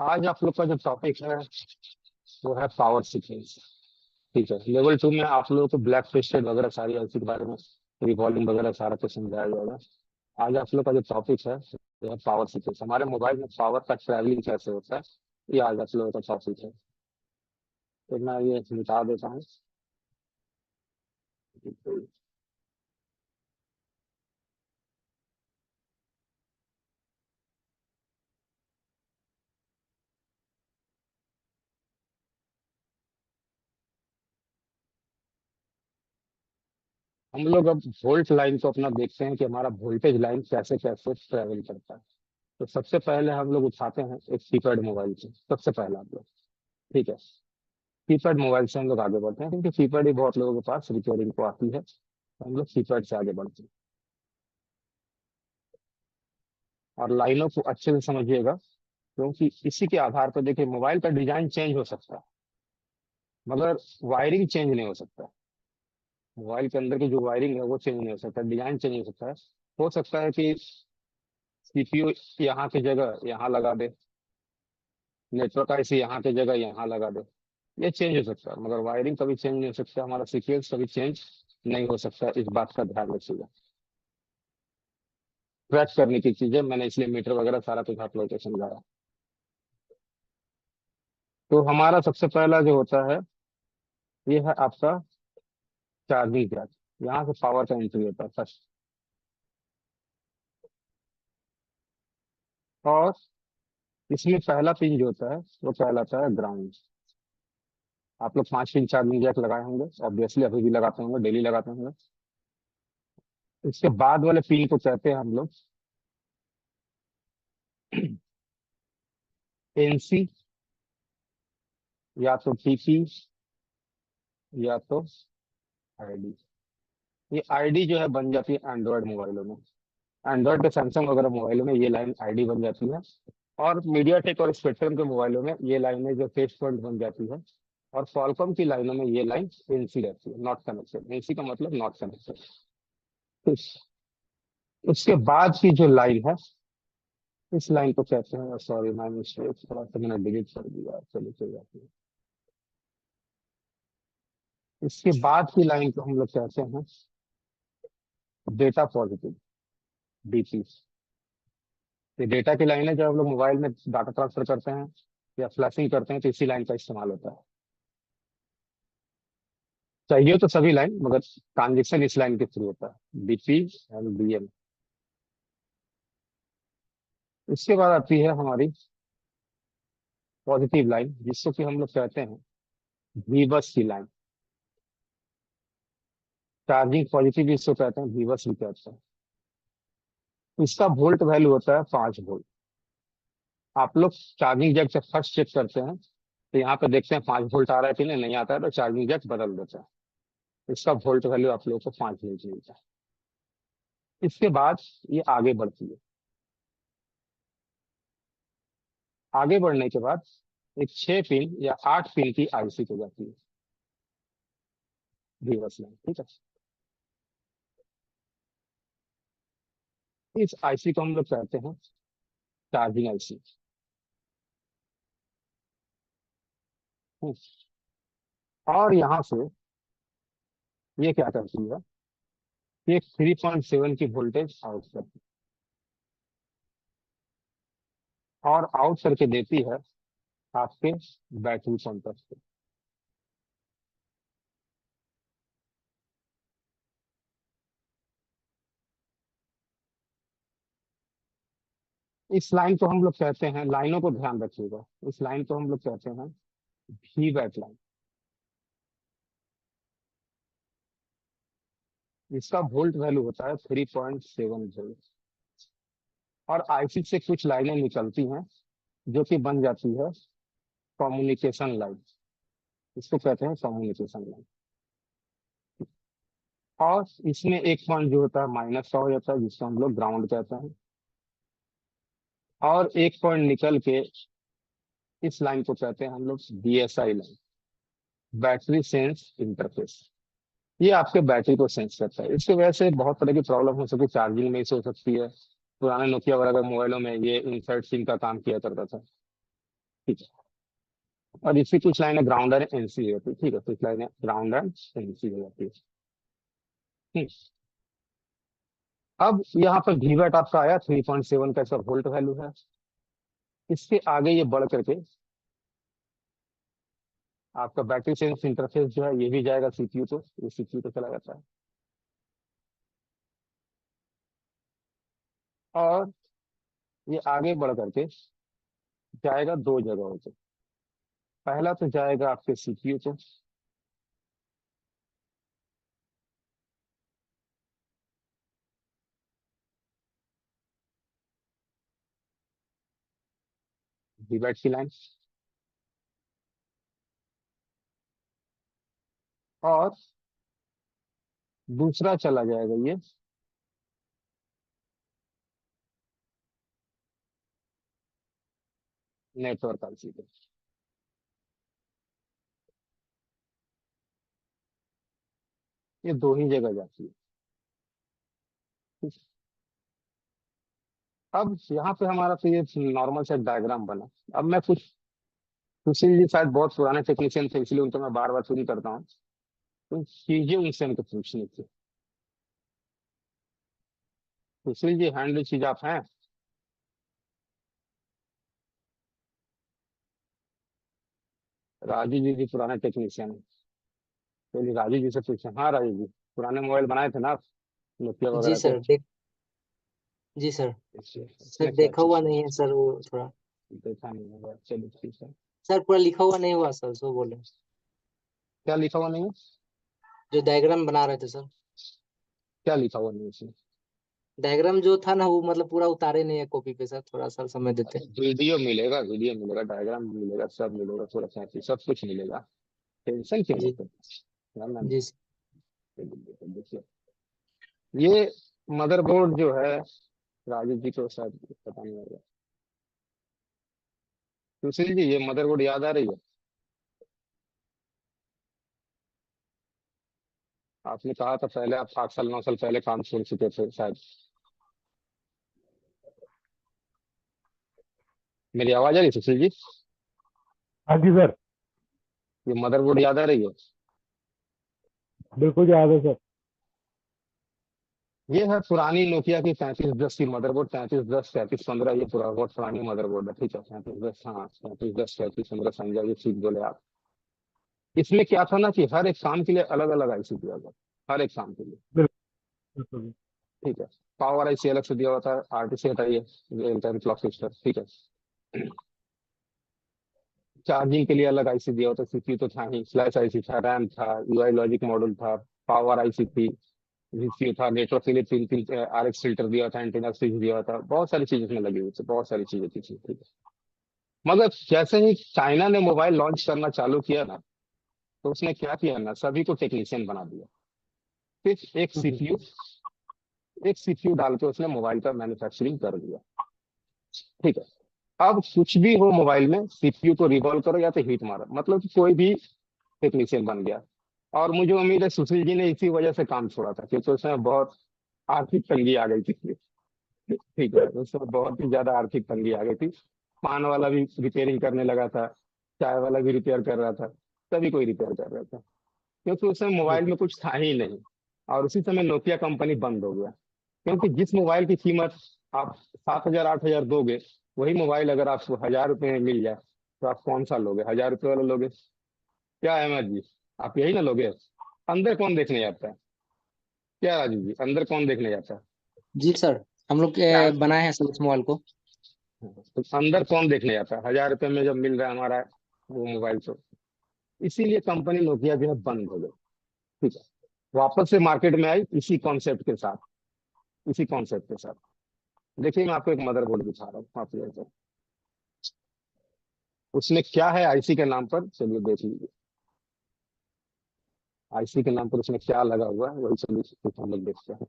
आज आप लोग का जो टॉपिक है वो है पावर सीक्वेंस। ठीक है, लेवल 2 में आप लोगों को ब्लैक लिस्टेड वगैरह सारी ऐसी के बारे में रिवॉल्विंग वगैरह सारा कुछ समझाया जाएगा। आज आप लोग का जो टॉपिक है वो है पावर सीक्वेंस। हमारे मोबाइल में पावर का ट्रैवलिंग कैसे होता है, ये आज आप लोगों का टॉपिक है। तो मैं ये बता देता हूँ। हम लोग अब वोल्ट लाइन को अपना देखते हैं कि हमारा वोल्टेज लाइन कैसे कैसे ट्रैवल करता है। तो सबसे पहले हम लोग उठाते हैं एक कीपैड मोबाइल से, सबसे पहले आप लोग। ठीक है, कीपैड मोबाइल से हम लोग आगे बढ़ते हैं क्योंकि कीपैड ही बहुत लोगों के पास रिपेयरिंग को आती है, तो हम लोग कीपैड से आगे बढ़ते हैं। और लाइनों को अच्छे से समझिएगा क्योंकि इसी के आधार पर देखिए मोबाइल का डिजाइन चेंज हो सकता है मगर वायरिंग चेंज नहीं हो सकता। मोबाइल के अंदर की जो वायरिंग है वो चेंज नहीं हो सकता, डिजाइन चेंज हो सकता है। हो सकता है कि सीपीयू यहाँ की जगह यहाँ लगा दे, नेटवर्क आईसी यहाँ की जगह यहाँ लगा दे, ये चेंज हो सकता है मगर वायरिंग कभी चेंज नहीं हो सकता, हमारा सीक्वेंस कभी चेंज नहीं हो सकता। इस बात का ध्यान रखिएगा। ट्रैक करने की चीजें मैंने इसलिए मीटर वगैरह सारा कुछ आप लोगों को समझाया। तो हमारा सबसे पहला जो होता है ये है आपका चार्जिंग जैक। यहाँ से पावर का एंट्री होता है फर्स्ट। और इसमें पहला पिन जो होता है वो कहलाता है ग्राउंड। आप लोग 5 पिन चार्जिंग जैक लगाए होंगे ऑब्वियसली, अभी भी लगाते होंगे, डेली लगाते होंगे। इसके बाद वाले पिन को कहते हैं हम लोग एनसी, या तो टीपी, या तो आईडी। ये आईडी जो है बन जाती है एंड्रॉयड मोबाइलों में। एंड्रॉयड के सैमसंग वगैरह मोबाइलों में ये लाइन आईडी बन जाती है। और मीडियाटेक और स्पेक्ट्रम के मोबाइलों में ये लाइनें जो टेस्ट पॉइंट बन जाती है। और क्वालकॉम की लाइनों में ये लाइन एनसी रहती है, नॉट कनेक्टेड। एनसी का मतलब नॉट कनेक्टेड। उसके बाद की जो लाइन है इस लाइन को कहते हैं, सॉरी माय मिस्टेक, थोड़ा सा मैंने डिलीट कर दिया, चलो कोई बात नहीं। इसके बाद की लाइन को हम लोग कहते हैं डेटा पॉजिटिव, डीपी। ये डेटा की लाइन है, जब हम लोग मोबाइल में डाटा ट्रांसफर करते हैं या फ्लैशिंग करते हैं तो इसी लाइन का इस्तेमाल होता है। चाहिए तो सभी लाइन मगर ट्रांजेक्शन इस लाइन के थ्रू होता है, बीपी एंड बीएल। इसके बाद आती है हमारी पॉजिटिव लाइन जिसको कि हम लोग कहते हैं वीबस की लाइन। चार्जिंग पॉजिटिव इसको कहते हैं, वीबस भी कहते हैं। इसका वोल्ट वैल्यू होता है 5 वोल्ट। आप लोग चार्जिंग जैक से फर्स्ट चेक करते हैं तो यहाँ पे देखते हैं 5 वोल्ट आ रहा है कि नहीं, नहीं आता है तो चार्जिंग जैक बदल देते हैं। इसका वोल्ट वैल्यू आप लोगों को 5 वोल्ट मिलता है। इसके बाद ये आगे बढ़ती है। आगे बढ़ने के बाद एक 6 पिन या 8 पिन की आईसी हो जाती है, रिवर्स लाइन। ठीक है, इस आईसी को हम लोग कहते हैं चार्जिंग आईसी। और यहाँ से ये क्या करती है, ये 3.7 की वोल्टेज आउट करती है और आउट करके देती है आपके बैटरी काउंटर पे। इस लाइन को हम लोग कहते हैं, लाइनों को ध्यान रखिएगा, इस लाइन को हम लोग कहते हैं भी बैक लाइन। इसका वोल्ट वैल्यू होता है 3.7 वोल्ट। और आईसी से कुछ लाइनें निकलती हैं जो कि बन जाती है कम्युनिकेशन लाइन। इसको कहते हैं कम्युनिकेशन लाइन। और इसमें एक पॉइंट जो होता है माइनस का हो जाता है जिसको हम लोग ग्राउंड कहते हैं। और एक पॉइंट निकल के इस लाइन को कहते हैं हम लोग BSI line, battery sense interface. ये आपके बैटरी को सेंस करता है। इसकी वजह से बहुत तरह की प्रॉब्लम हो सकती है, चार्जिंग में इसे हो सकती है। पुराने नोकिया वगैरह मोबाइलों में ये इंसर्ट सिम का काम किया करता था। ठीक है। और इसी कुछ लाइनें ग्राउंडर एनसी होती है, ठीक है, कुछ लाइनें ग्राउंड एंड एनसी हो जाती है। ठीक। अब यहाँ पर वीवैट आपका आया 3.7 का, इसका वोल्ट वैल्यू है। इसके आगे ये बढ़ करके आपका बैटरी सेंस इंटरफेस जो है ये भी जाएगा सीपीयू को, ये सीपीयू को चला जाता है। और ये आगे बढ़ करके जाएगा दो जगहों पे। पहला तो जाएगा आपके सीपीयू को, वीवैट की लाइन। और दूसरा चला जाएगा ये नेटवर्क आईसी पे। ये दो ही जगह जाती है। अब यहाँ पे हमारा तो ये नॉर्मल से डायग्राम बना। अब मैं कुछ, सुशील जी शायद बहुत पुराने टेक्नीशियन थे इसलिए उनको मैं बार बार शुरू करता हूँ, तो चीजें उनसे हमको पूछनी थी। सुशील जी हैंड चीज आप हैं? राजू जी भी पुराने टेक्नीशियन है। चलिए राजू जी से पूछे। हाँ राजू जी, पुराने मोबाइल बनाए थे ना आप, नोकिया जी वगैरह के? सर जी सर। उसमें सर क्या देखा चीज हुआ नहीं है सर, वो थोड़ा। देखा नहीं होगा, चलिए ठीक है। सर पूरा लिखा हुआ नहीं हुआ सर, सो बोले। क्या लिखा हुआ नहीं है? जो डायग्राम बना रहे थे सर, क्या लिखा हुआ नहीं है इसमें? डायग्राम जो था ना वो मतलब पूरा उतारे नहीं है कॉपी पे सर, थोड़ा सा समय देते। वीडियो मिलेगा, वीडियो मिलेगा, डायग्राम मिलेगा, सब मिलेगा, थोड़ा सा सब कुछ मिलेगा। टेंशन क्यों जी लेते हैं? जानना जी नहीं। सर। देखिए, ये मदरबोर्ड जो है, राजू जी को शायद पता नहीं होगा। सुशील जी, ये मदरबोर्ड याद आ रही है? आपने कहा था पहले आप 8 साल 9 साल पहले काम छोड़ चुके थे शायद। मेरी आवाज आ रही है सुशील जी? हाँ जी सर। ये मदरबोर्ड याद आ रही है? बिल्कुल याद है सर। ये है पुरानी नोकिया की 3510 की मदरबोर्ड, 3510 3515, ये पूरा बहुत पुरानी मदरबोर्ड है। ठीक है, 3510, हाँ 3510 3515 समझा, ये ठीक बोले आप। इसमें क्या था ना कि हर एक काम के लिए अलग अलग आईसी दिया गया, हर एक काम के लिए। बिल्कुल। ठीक है। पावर आईसी अलग से दिया होता है, आरटीसी हटाइए, रियल टाइम क्लॉक सिस्टम, ठीक है। चार्जिंग के लिए अलग आईसी दिया होता है, सीपीयू तो था ही, फ्लैश आईसी था, रैम था, यूआई लॉजिक मॉड्यूल था, पावर आईसी थी, वीसीयू था, नेटवर्क के लिए तीन तीन आरएक्स फिल्टर दिया था, एंटीना स्विच दिया था, बहुत सारी चीजें इसमें लगी हुई थी, बहुत सारी चीजें थी, ठीक है। मगर जैसे ही चाइना ने मोबाइल लॉन्च करना चालू किया ना, तो उसने क्या किया ना, सभी को टेक्नीशियन बना दिया। सिर्फ एक सीपीयू डाल के उसने मोबाइल का मैन्युफैक्चरिंग कर दिया। ठीक है। अब कुछ भी हो मोबाइल में, सीपीयू को रिवॉल्व करो या तो हीट मारो, मतलब कि कोई भी टेक्नीशियन बन गया। और मुझे उम्मीद है सुशील जी ने इसी वजह से काम छोड़ा था, क्योंकि उसमें बहुत आर्थिक तंगी आ गई थी। ठीक है, उसमें बहुत ही ज्यादा आर्थिक तंगी आ गई थी। पान वाला भी रिपेयरिंग करने लगा था, चाय वाला भी रिपेयर कर रहा था, सभी कोई रिपेयर कर रहा था, क्योंकि उसमें मोबाइल में कुछ था ही नहीं। और उसी समय नोकिया कंपनी बंद हो गया। क्योंकि जिस मोबाइल की कीमत आप 7,000 8,000 दोगे, वही मोबाइल अगर आपको 1,000 रुपये में मिल जाए, तो आप कौन सा लोगे? 1,000 रुपये वाला लोगे? क्या है अहमद जी, आप यही ना लोगे? अंदर कौन देखने जाता है? क्या राजू जी, अंदर कौन देखने जाता है? जी सर, हम लोग क्या? बनाए हैं सर इस मोबाइल को। तो अंदर कौन देखने जाता है 1,000 रुपये में जब मिल रहा है हमारा वो मोबाइल? तो इसीलिए कंपनी नोकिया जो है बंद हो गई। ठीक है। वापस से मार्केट में आई इसी कॉन्सेप्ट के साथ, इसी कॉन्सेप्ट के साथ। देखिए मैं आपको एक मदरबोर्ड दिखा रहा हूँ, आप लोगों को। उसमें क्या है आईसी के नाम पर, चलिए देख लीजिए। आईसी के नाम पर उसमें क्या लगा हुआ है, वही चलिए कुछ हम लोग देखते हैं।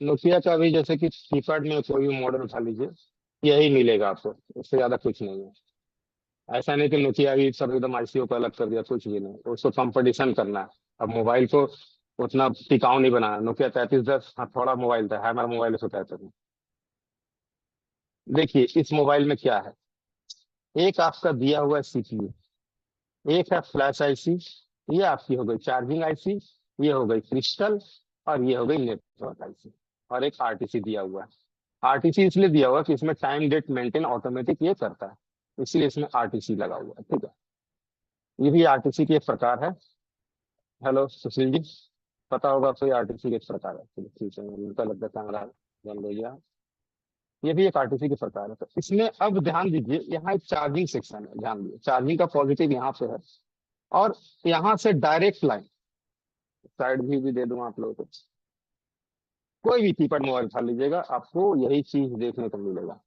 नोकिया का भी जैसे कि कीपैड में कोई भी मॉडल उठा लीजिए, यही मिलेगा आपको, उससे ज्यादा कुछ नहीं है। ऐसा नहीं कि नोकिया भी सब एकदम आईसीओ को अलग कर दिया, कुछ भी नहीं, उसको कंपटीशन करना है। अब मोबाइल को उतना टिकाऊ नहीं बनाना। नोकिया 3310 हाँ थोड़ा मोबाइल था, हैमर मोबाइल उसको कहते थे। देखिए इस मोबाइल में क्या है, एक आपका दिया हुआ है सीपीयू, एक है फ्लैश आईसी, ये आपकी हो गई चार्जिंग आईसी, ये हो गई क्रिस्टल, और ये हो गई नेटवर्क आईसी, और एक आरटीसी दिया हुआ है। आरटीसी इसलिए दिया हुआ है कि इसमें टाइम डेट मेंटेन ऑटोमेटिक ये करता है, इसलिए इसमें आरटीसी लगा हुआ है। ठीक है, ये भी आरटीसी की एक प्रकार है। हेलो सुशील जी, पता होगा कोई आरटीसी के एक प्रकार है। चलिए, ठीक है, उनका लगता है कैमरा बंद हो गया। ये भी एक आरटीसी की प्रकार है। तो इसमें अब ध्यान दीजिए, यहाँ एक चार्जिंग सेक्शन है, ध्यान दीजिए चार्जिंग का पॉजिटिव यहाँ पे है, और यहाँ से डायरेक्ट लाइन, साइड व्यू भी दे दूं आप लोगों को। कोई भी कीपैड मोबाइल उठा लीजिएगा, आपको यही चीज देखने को मिलेगा।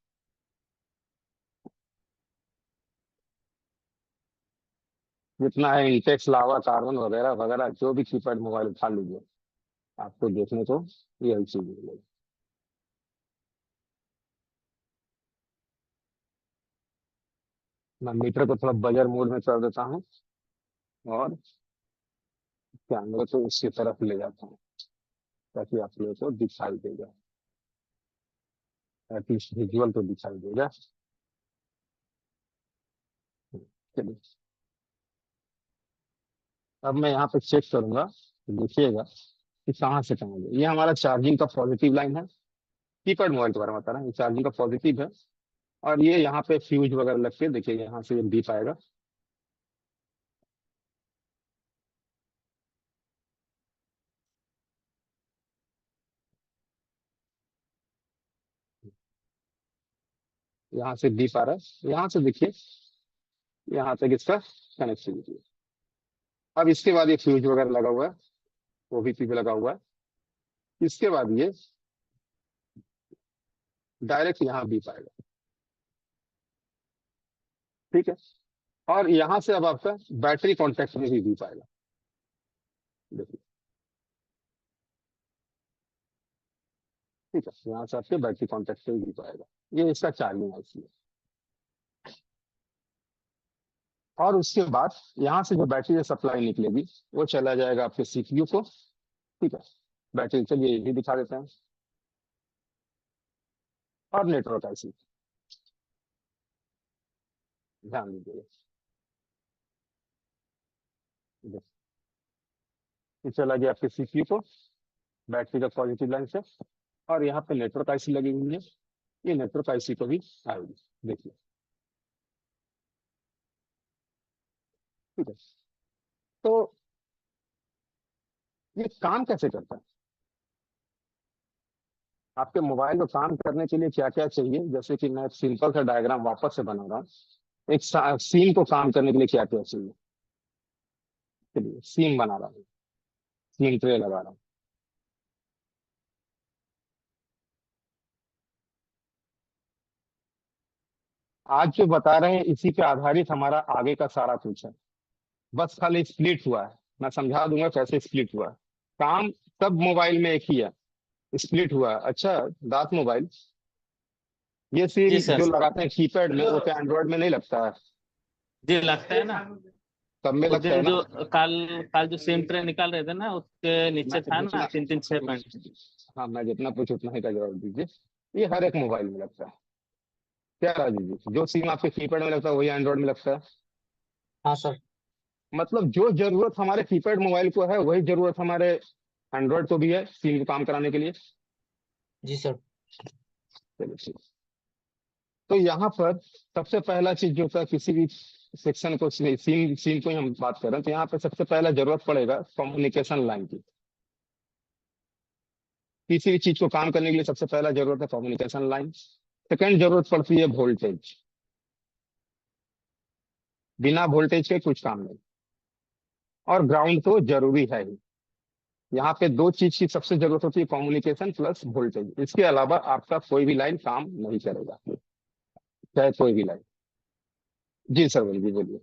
जितना है इंटेक्स, लावा, कार्बन वगैरह वगैरह, जो भी कीपैड मोबाइल उठा लीजिए, आपको देखने को यही चीज मिलेगी। मैं मीटर को थोड़ा बजर मोड में कर देता हूँ, और कैमरे को उसकी तरफ ले जाता हूँ, ताकि आप लोगों को दिखाई देगा, एटलीस्ट विजुअल तो दिखाई देगा। चलिए, अब मैं यहाँ पे चेक करूंगा, तो देखिएगा कि कहाँ से कहाँ गया। ये हमारा चार्जिंग का पॉजिटिव लाइन है, कीपैड मोबाइल के बारे में बता रहा हूँ, ये चार्जिंग का पॉजिटिव है। और ये यहाँ पे फ्यूज वगैरह लग के देखिए, यहाँ से ये दीप आएगा। यहाँ से दीप आ रहा है, यहाँ से देखिए यहाँ तक इसका कनेक्टिविटी है। अब इसके बाद ये फ्यूज वगैरह लगा हुआ है, ओबीपी पे लगा हुआ है। इसके बाद ये डायरेक्ट यहाँ दीप आएगा। ठीक है, और यहाँ से अब आपका बैटरी कॉन्टेक्ट में भी दीप आएगा। देखिए, ठीक है, यहाँ से आपके बैटरी कॉन्टेक्ट में भी दीप आएगा। ये इसका चार्जिंग आईसी है। और उसके बाद यहाँ से जो बैटरी से सप्लाई निकलेगी, वो चला जाएगा आपके सीपीयू को। ठीक है, बैटरी, चलिए ये भी दिखा देते हैं। और नेटवर्क आईसी, ध्यान दीजिएगा, देखिए, ये चला गया आपके सीपीयू को बैटरी का पॉजिटिव लाइन से। और यहाँ पे नेटवर्क आईसी लगी हुई है, ये नेटवर्क आईसी को भी आएगी। देखिए, ठीक है, तो ये काम कैसे करता है, आपके मोबाइल को काम करने के लिए क्या क्या चाहिए। जैसे कि मैं एक सिंपल सा डायग्राम वापस से बना रहा हूँ। एक सीम को काम करने के लिए क्या क्या चाहिए, चलिए सीम बना रहा हूँ, सीम ट्रे लगा रहा हूँ। आज जो बता रहे हैं इसी पे आधारित हमारा आगे का सारा कुछ है। बस खाली स्प्लिट हुआ है, मैं समझा दूंगा कैसे स्प्लिट हुआ है। काम सब मोबाइल में एक ही है, स्प्लिट हुआ है। अच्छा, दास मोबाइल, ये जी सिम सर। जो लगाते हैं कीपैड में, वो क्या एंड्रॉइड में नहीं लगता है? जी लगता है ना। सब में उस लगता है दिन ना? जो काल काल जो सेम ट्रे निकाल रहे थे ना, उसके नीचे मैं था ना जितना 3 3 6 पॉइंट। हाँ, मैं जितना पूछूं उतना ही का जवाब दीजिए। ये हर एक मोबाइल में लगता है। क्या राजू जी, जो सिम आपके कीपैड में लगता है वही एंड्रॉइड में लगता है? हाँ सर। मतलब जो जरूरत हमारे कीपैड मोबाइल को है, वही जरूरत हमारे एंड्रॉइड को भी है सिम को काम कराने के लिए। जी सर। चलिए ठीक। तो यहाँ पर सबसे पहला चीज जो होता है किसी भी सेक्शन को, सीम सीम को ही हम बात कर रहे हैं, तो यहाँ पे सबसे पहला जरूरत पड़ेगा कम्युनिकेशन लाइन की। किसी भी चीज को काम करने के लिए सबसे पहला जरूरत है कम्युनिकेशन लाइन। सेकंड जरूरत पड़ती है वोल्टेज, बिना वोल्टेज के कुछ काम नहीं। और ग्राउंड तो जरूरी है ही। यहाँ पे दो चीज की सबसे जरूरत होती है, कम्युनिकेशन प्लस वोल्टेज। इसके अलावा आपका कोई भी लाइन काम नहीं करेगा, चाहे कोई भी लाइन। जी सर, जी बोलिए।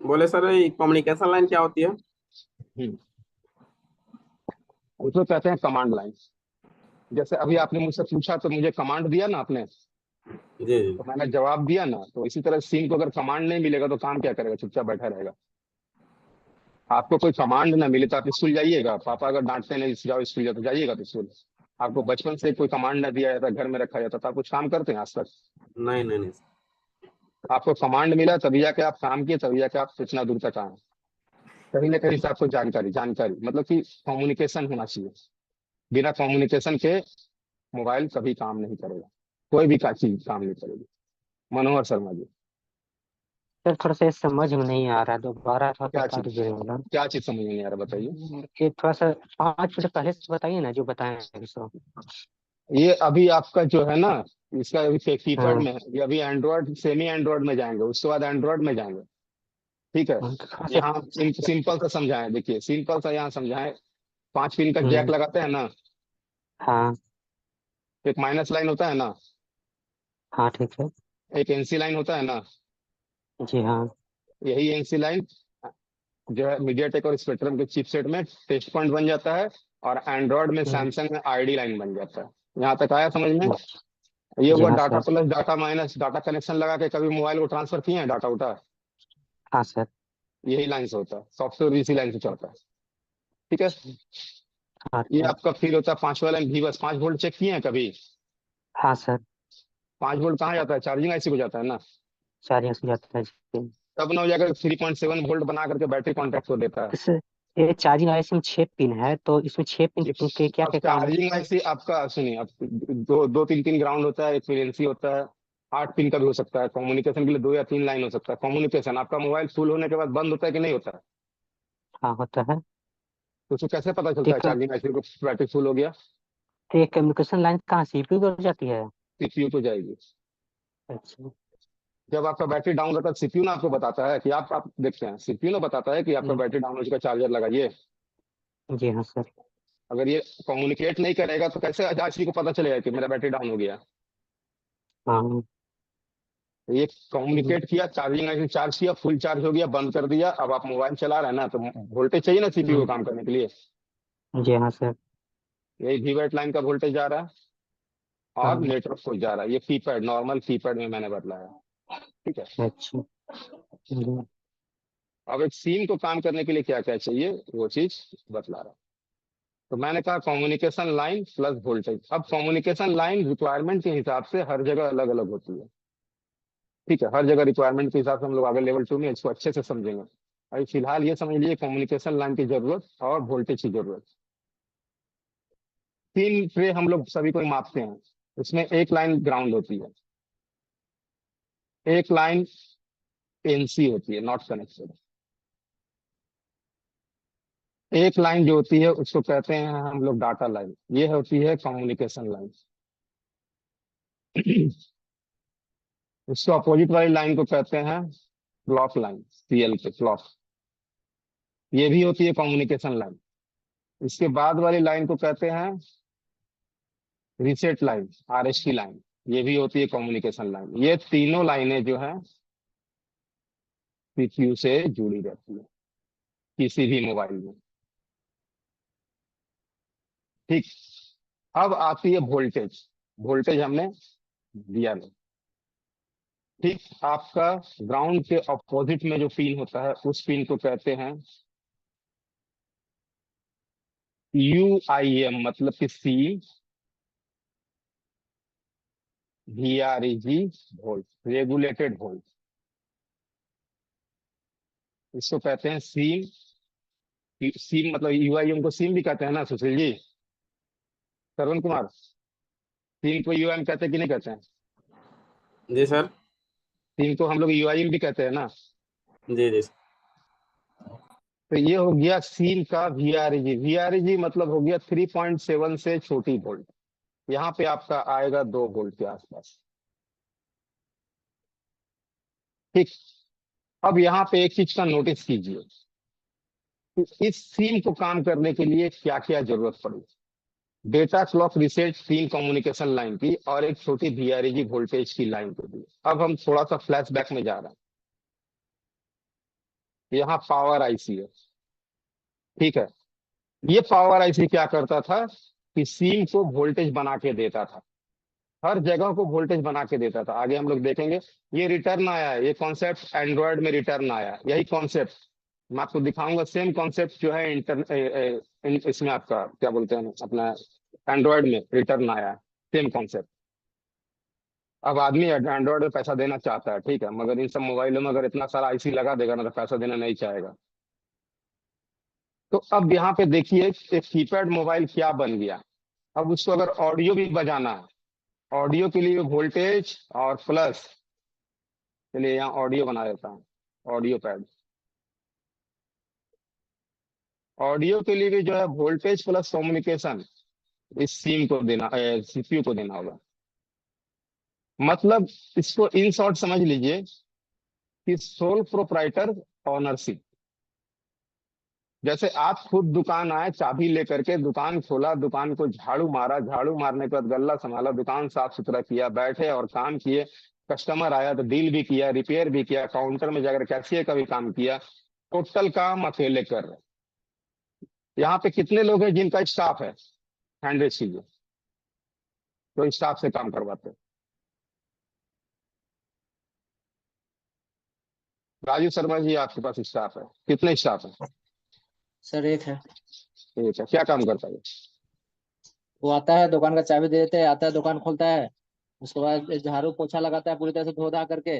बोले सर, ये कम्युनिकेशन लाइन क्या होती है? उसको कहते हैं कमांड लाइन। जैसे अभी आपने मुझसे पूछा तो मुझे कमांड दिया ना आपने, जी जी। तो मैंने जवाब दिया ना, तो इसी तरह सिम को अगर कमांड नहीं मिलेगा तो काम क्या करेगा, चुपचाप बैठा रहेगा। आपको कोई कमांड ना मिले तो आप स्कूल जाइएगा, पापा अगर डांटते नहीं जाओ स्कूल जाओ तो जाइएगा तो स्कूल। आपको बचपन से कोई कमांड ना दिया जाता, घर में रखा जाता, तो आप कुछ काम करते हैं आज तक? नहीं नहीं नहीं सर। आपको कमांड मिला तभी जाके आप काम किए, तभी जाके आप इतना दूर तक आए। कहीं ना कहीं से आपको जानकारी जानकारी मतलब कि कम्युनिकेशन होना चाहिए। बिना कम्युनिकेशन के मोबाइल कभी काम नहीं करेगा, कोई भी का चीज काम नहीं करेगी। मनोहर शर्मा जी। सर थोड़ा सा ये समझ में नहीं आ रहा, दोबारा थोड़ा क्या बता चीज, दीजिएगा वाला। क्या चीज समझ में नहीं आ रहा बताइए। ये थोड़ा सा 5 मिनट पहले से बताइए ना, जो बताए हैं सो। ये अभी आपका जो है ना, इसका अभी कीपैड हाँ में है, ये अभी एंड्रॉयड सेमी एंड्रॉयड में जाएंगे, उसके बाद एंड्रॉयड में जाएंगे। ठीक है। तो थोड़ा सा। यहाँ सिंपल सा समझाएं, देखिए सिंपल सा यहाँ समझाएं। 5 पिन का जैक हम्म, लगाते हैं ना, हाँ एक माइनस लाइन होता है ना, हाँ ठीक है। एक एनसी लाइन होता है ना। जी हाँ। यही एनसी लाइन जो है मीडियाटेक और स्पेक्ट्रम के चिपसेट में टेस्ट पॉइंट बन जाता है, और एंड्रॉयड में हम्म, सैमसंग में आईडी लाइन बन जाता है। यहाँ तक आया समझ में? ये जी हुआ हाँ data sir. Plus data minus, data connection लगा के कभी मोबाइल को ट्रांसफर किए हैं डाटा उठा? हाँ सर। यही लाइन से होता है, सॉफ्टवेयर भी इसी लाइन से चलता है। ठीक है। हाँ ये सर। आपका फिर होता है 5 वाला भी, बस 5 वोल्ट चेक किए हैं कभी? हाँ सर। 5 वोल्ट कहाँ जाता है, चार्जिंग आईसी को जाता है ना। चार्जिंग से जाता है जी। तब ना हो जाकर 3.7 वोल्ट बना करके बैटरी कॉन्टैक्ट को देता है। इस ये चार्जिंग आईसी में 6 पिन है, तो इसमें 6 पिन ये के क्या अब क्या काम है? चार्जिंग आईसी आपका सुनिए, अब दो दो तीन तीन ग्राउंड होता है, एक फ्रीक्वेंसी होता है। 8 पिन का भी हो सकता है, कम्युनिकेशन के लिए 2 या 3 लाइन हो सकता है। कम्युनिकेशन आपका मोबाइल फुल होने के बाद बंद होता है कि नहीं होता है? हाँ होता है। तो उसको कैसे पता चलता है ठीक है। चार्जिंग आईसी को बैटरी फुल हो गया? तो ये कम्युनिकेशन लाइन कहाँ सीपीयू पर जाती है? सीपीयू को जाएगी। अच्छा। जब आपका बैटरी डाउन रहता है सीपीयू ना आपको बताता है कि आप देखते हैं, सीपीयू ना बताता है कि आपका हम्म, बैटरी डाउन हो चुका, चार्जर लगाइए। जी हाँ सर। अगर ये कम्युनिकेट नहीं करेगा तो कैसे आईसी को पता चलेगा कि मेरा बैटरी डाउन हो गया? हाँ। तो ये हम्म, कम्युनिकेट किया, चार्जिंग आईसी चार्ज किया, फुल चार्ज हो गया, बंद कर दिया, अब आप मोबाइल चला रहे हैं ना, तो वोल्टेज चाहिए ना सीपीयू को हम्म, काम करने के लिए। जी हाँ सर। यही वीवेट लाइन का वोल्टेज जा रहा है, और हाँ। नेटवर्क को जा रहा है। ये कीपैड, नॉर्मल कीपैड में मैंने बदलाया। ठीक है। अच्छा। हम्म, अब एक सिम को काम करने के लिए क्या क्या चाहिए वो चीज बतला रहा हूं। तो मैंने कहा कम्युनिकेशन लाइन प्लस वोल्टेज। अब कम्युनिकेशन लाइन रिक्वायरमेंट के हिसाब से हर जगह अलग अलग होती है। ठीक है, हर जगह रिक्वायरमेंट के हिसाब से हम लोग आगे लेवल 2 में इसको अच्छे से समझेंगे। अभी फिलहाल ये समझ लीजिए कम्युनिकेशन लाइन की जरूरत और वोल्टेज की जरूरत। 3 ट्रे हम लोग सभी को मापते हैं, उसमें एक लाइन ग्राउंड होती है, एक लाइन एनसी होती है, नॉट कनेक्टेड। एक लाइन जो होती है उसको कहते हैं हम लोग डाटा लाइन, ये होती है कम्युनिकेशन लाइन। उसके अपोजिट वाली लाइन को कहते हैं क्लॉक लाइन, सीएल पे क्लॉक, ये भी होती है कम्युनिकेशन लाइन। इसके बाद वाली लाइन को कहते हैं रीसेट लाइन, आरएसटी लाइन, ये भी होती है कम्युनिकेशन लाइन। ये तीनों लाइनें जो है सीपीयू से जुड़ी रहती है किसी भी मोबाइल में। ठीक। अब आती है वोल्टेज। वोल्टेज हमने दिया नहीं। ठीक। आपका ग्राउंड के अपोजिट में जो पिन होता है उस पिन को कहते हैं यूआईएम, मतलब कि सी वीआरईजी वोल्ट, रेगुलेटेड वोल्ट। इसको कहते हैं सीम। सीम मतलब यूआईएम को सीम भी कहते हैं ना सुशील जी, श्रवण कुमार। सीम को यूआईएम कहते हैं कि नहीं कहते हैं? जी सर। सीम को हम लोग यूआईएम भी कहते हैं ना। जी जी सर। तो ये हो गया सीम का वीआरईजी। वीआरईजी मतलब हो गया 3.7 से छोटी वोल्ट। यहाँ पे आपका आएगा 2 वोल्ट के आसपास। ठीक। अब यहाँ पे एक चीज का नोटिस कीजिए, इस सिम को काम करने के लिए क्या क्या जरूरत पड़ी। Data clock reset, 3 communication line की, और एक छोटी वीआरईजी वोल्टेज की लाइन को दी। अब हम थोड़ा सा फ्लैशबैक में जा रहे हैं। यहाँ पावर आईसी है। ठीक है। ये पावर आईसी क्या करता था, कि सिम को वोल्टेज बना के देता था, हर जगह को वोल्टेज बना के देता था। आगे हम लोग देखेंगे, ये रिटर्न आया है, ये कॉन्सेप्ट एंड्रॉयड में रिटर्न आया है, यही कॉन्सेप्ट मैं आपको दिखाऊंगा। सेम कॉन्सेप्ट जो है इसमें आपका क्या बोलते हैं अपना एंड्रॉयड में रिटर्न आया है, सेम कॉन्सेप्ट। अब आदमी एंड्रॉयड में पैसा देना चाहता है, ठीक है, मगर इन सब मोबाइलों में अगर इतना सारा आईसी लगा देगा ना तो पैसा देना नहीं चाहेगा। तो अब यहाँ पे देखिए एक कीपैड मोबाइल क्या बन गया। अब उसको अगर ऑडियो भी बजाना है, ऑडियो के लिए वोल्टेज और प्लस, चलिए यहाँ ऑडियो बना देता हूँ, ऑडियो पैड। ऑडियो के लिए भी जो है वोल्टेज प्लस कम्युनिकेशन इस सिम को देना, सीपीयू को देना होगा। मतलब इसको इन शॉर्ट समझ लीजिए कि सोल प्रोप्राइटर ऑनरशिप। जैसे आप खुद दुकान आए, चाबी लेकर के दुकान खोला, दुकान को झाड़ू मारा, झाड़ू मारने के बाद गल्ला संभाला, दुकान साफ सुथरा किया, बैठे और काम किए, कस्टमर आया तो डील भी किया, रिपेयर भी किया, काउंटर में जाकर कैशियर का भी काम किया, टोटल काम अकेले कर रहे। यहाँ पे कितने लोग हैं जिनका स्टाफ है, 100 कीजिए, तो स्टाफ से काम करवाते हैं। राजू शर्मा जी आपके पास स्टाफ है, कितने स्टाफ है? सर एक है, ठीक है, क्या काम करता है? वो आता है दुकान का चाबी दे देते हैं, आता है दुकान खोलता है, उसके बाद झाड़ू पोछा लगाता है पूरी तरह से धो धा करके,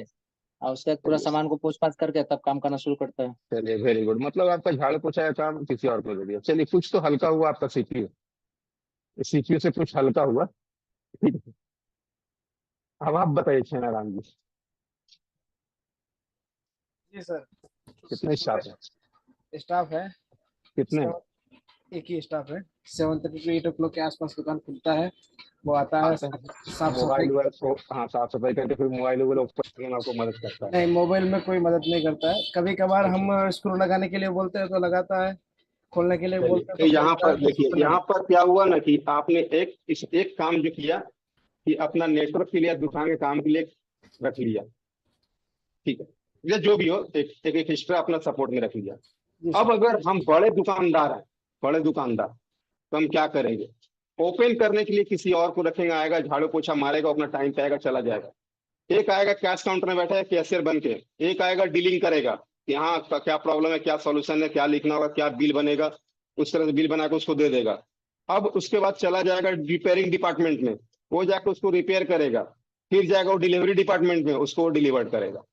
और उसके बाद पूरा सामान को पोछ पाछ करके तब काम करना शुरू करता है। चलिए वेरी गुड, मतलब आपका झाड़ू पोछा का काम किसी और को दे दिया। चलिए कुछ तो हल्का हुआ आपका सीपीयू, सीपीयू से कुछ हल्का हुआ, ठीक है। अब आप बताइए छेनाराम जी, जी सर। कितने स्टाफ है? स्टाफ है, कितने? एक ही स्टाफ है। 7:30 to 8 o'clock के आसपास दुकान खुलता है, वो आता है आते हैं साफ सफाई। मोबाइल वगैरह को, हाँ साफ सफाई करके फिर मोबाइल वगैरह ऊपर करने में आपको मदद करता है? नहीं, मोबाइल में कोई मदद नहीं करता है। कभी कभार हम स्क्रू लगाने के लिए बोलते हैं तो लगाता है, खोलने के लिए चलिए बोलते हैं तो तो यहाँ खोलता है, पर तो देखिए, खोलने यहाँ लगता पर क्या हुआ ना कि आपने एक काम जो किया कि अपना नेटवर्क के लिए, दुकान के काम के लिए रख लिया, ठीक है, या जो भी हो, एक एक्स्ट्रा अपना सपोर्ट में रख लिया। है। जी अब सर। अगर हम बड़े दुकानदार हैं, बड़े दुकानदार, तो हम क्या करेंगे? ओपन करने के लिए किसी और को रखेंगे, आएगा झाड़ू पोछा मारेगा, अपना टाइम पे आएगा, चला जाएगा। एक आएगा कैश काउंटर में बैठा है कैशियर बन के, एक आएगा डीलिंग करेगा कि हाँ क्या प्रॉब्लम है, क्या सॉल्यूशन है, क्या लिखना होगा, क्या बिल बनेगा, उस तरह से बिल बना के उसको दे देगा। अब उसके बाद चला जाएगा रिपेयरिंग डिपार्टमेंट में, वो जाकर उसको रिपेयर करेगा, फिर जाएगा वो डिलीवरी डिपार्टमेंट में, उसको डिलीवर करेगा,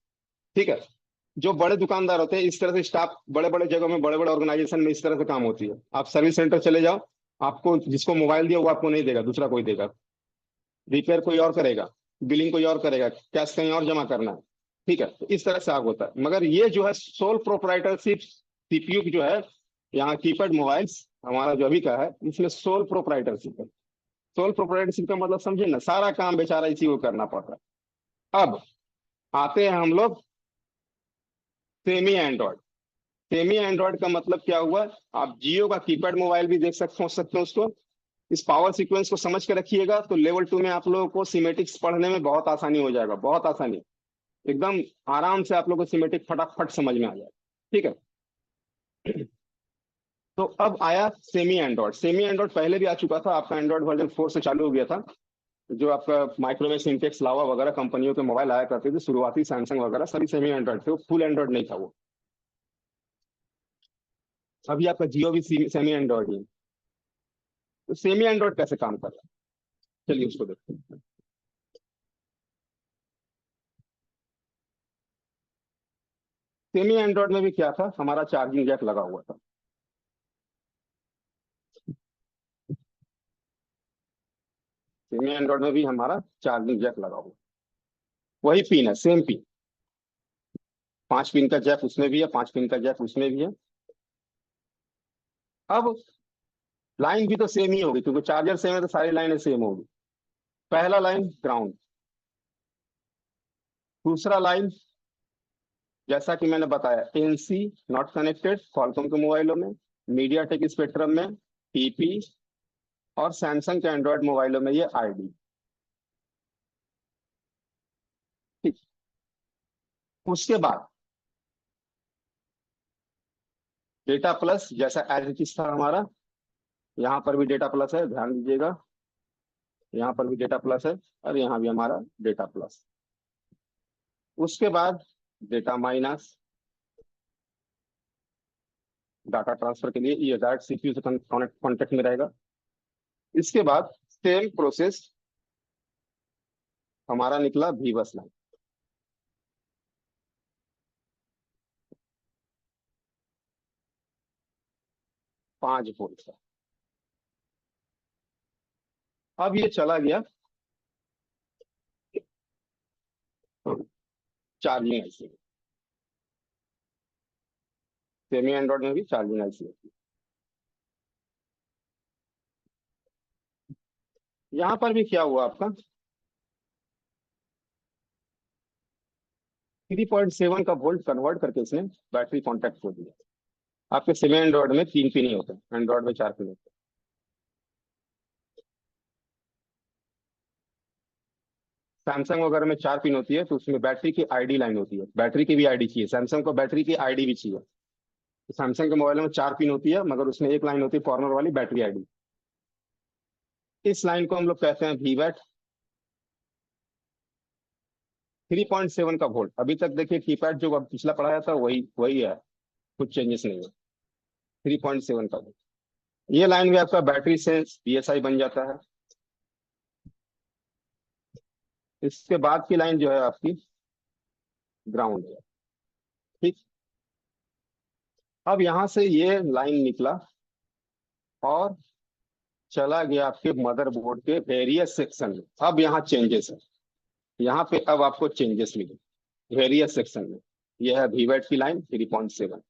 ठीक है। जो बड़े दुकानदार होते हैं इस तरह से स्टाफ, बड़े बड़े जगहों में, बड़े बड़े ऑर्गेनाइजेशन में इस तरह से काम होती है। आप सर्विस सेंटर चले जाओ, आपको जिसको मोबाइल दिया वो आपको नहीं देगा, दूसरा कोई देगा, रिपेयर कोई और करेगा, बिलिंग कोई और करेगा, कैश कहीं और जमा करना है, ठीक है। तो इस तरह से आग होता है। मगर ये जो है सोल प्रोप्राइटरशिप सीपीयू जो है, यहाँ कीपैड मोबाइल्स हमारा जो अभी का है, इसमें सोल प्रोप्राइटरशिप है। सोल प्रोप्राइटरशिप का मतलब समझे ना, सारा काम बेचारा इसी को करना पड़ता है। अब आते हैं हम लोग सेमी एंड्रॉयड। सेमी एंड्रॉयड का मतलब क्या हुआ? आप जियो का कीपैड मोबाइल भी देख सकते हो उसको। इस पावर सीक्वेंस को समझ के रखिएगा तो लेवल 2 में आप लोगों को सीमेटिक्स पढ़ने में बहुत आसानी हो जाएगा, बहुत आसानी, एकदम आराम से आप लोगों को सीमेटिक फटाफट समझ में आ जाएगा, ठीक है। तो अब आया सेमी एंड्रॉयड। सेमी एंड्रॉयड पहले भी आ चुका था, आपका एंड्रॉयड वर्जन 4 से चालू हो गया था। जो आपका माइक्रोवेव, सिंटेक्स, लावा वगैरह कंपनियों के मोबाइल आया करते थे शुरुआती, सैमसंग वगैरह सभी सेमी एंड्रॉयड थे, वो फुल एंड्रॉयड नहीं था वो। अभी आपका जियो भी सेमी एंड्रॉयड ही है। तो सेमी एंड्रॉयड कैसे काम कर रहा है, चलिए उसको देखते हैं। सेमी एंड्रॉयड में भी क्या था, हमारा चार्जिंग जैक लगा हुआ था। सेमी एंड्रॉयड में भी हमारा चार्जिंग जैक लगा हुआ, वही पिन है, सेम पिन। 5 पिन का जैक उसमें भी है, 5 पिन का जैक उसमें भी है। अब लाइन भी तो सेम ही होगी, क्योंकि चार्जर सेम है तो सारी लाइनें सेम होगी। पहला लाइन ग्राउंड, दूसरा लाइन जैसा कि मैंने बताया एनसी नॉट कनेक्टेड, क्वालकॉम के मोबाइलों में, मीडियाटेक स्पेक्ट्रम में टीपी, और सैमसंग के एंड्रॉयड मोबाइलों में ये आईडी, ठीक। उसके बाद डेटा प्लस जैसा एज इट इज था हमारा, यहाँ पर भी डेटा प्लस है, ध्यान दीजिएगा, यहाँ पर भी डेटा प्लस है और यहाँ भी हमारा डेटा प्लस। उसके बाद डेटा माइनस, डाटा ट्रांसफर के लिए ये डायरेक्ट सीपीयू से कॉन्टेक्ट में रहेगा। इसके बाद सेम प्रोसेस हमारा निकला भी बस लाइन। पांच वोल्ट का। अब ये चला गया चार्जिंग आईसी में। सेमी एंड्रॉइड में भी चार्जिंग आईसी होती है। यहां पर भी क्या हुआ आपका, 3.7 का वोल्ट कन्वर्ट करके इसने बैटरी कॉन्टैक्ट को दिया। आपके सेमी एंड्रॉइड में 3 पिन ही होते हैं, एंड्रॉइड में 4 पिन होते हैं। सैमसंग वगैरह में 4 पिन होती है, तो उसमें बैटरी की आईडी लाइन होती है। बैटरी की भी आईडी चाहिए, सैमसंग को बैटरी की आईडी भी चाहिए। तो सैमसंग के मोबाइल में 4 पिन होती है, मगर उसमें एक लाइन होती है कॉर्नर वाली बैटरी आईडी। इस लाइन को हम लोग कहते हैं वीवैट। 3.7 का वोल्ट। अभी तक देखिए कीपैड जो अब पिछला पढ़ाया था वही वही है, कुछ चेंजेस नहीं है। 3.7 का वोल्ट। ये लाइन भी आपका बैटरी से पीएसआई बन जाता है। इसके बाद की लाइन जो है आपकी ग्राउंड है। ठीक। अब यहां से ये लाइन निकला और चला गया आपके मदरबोर्ड के वेरियस सेक्शन में। अब यहाँ चेंजेस है, यहाँ पे अब आपको चेंजेस मिले वेरियस सेक्शन में। यह है वीवैट की लाइन 3.7।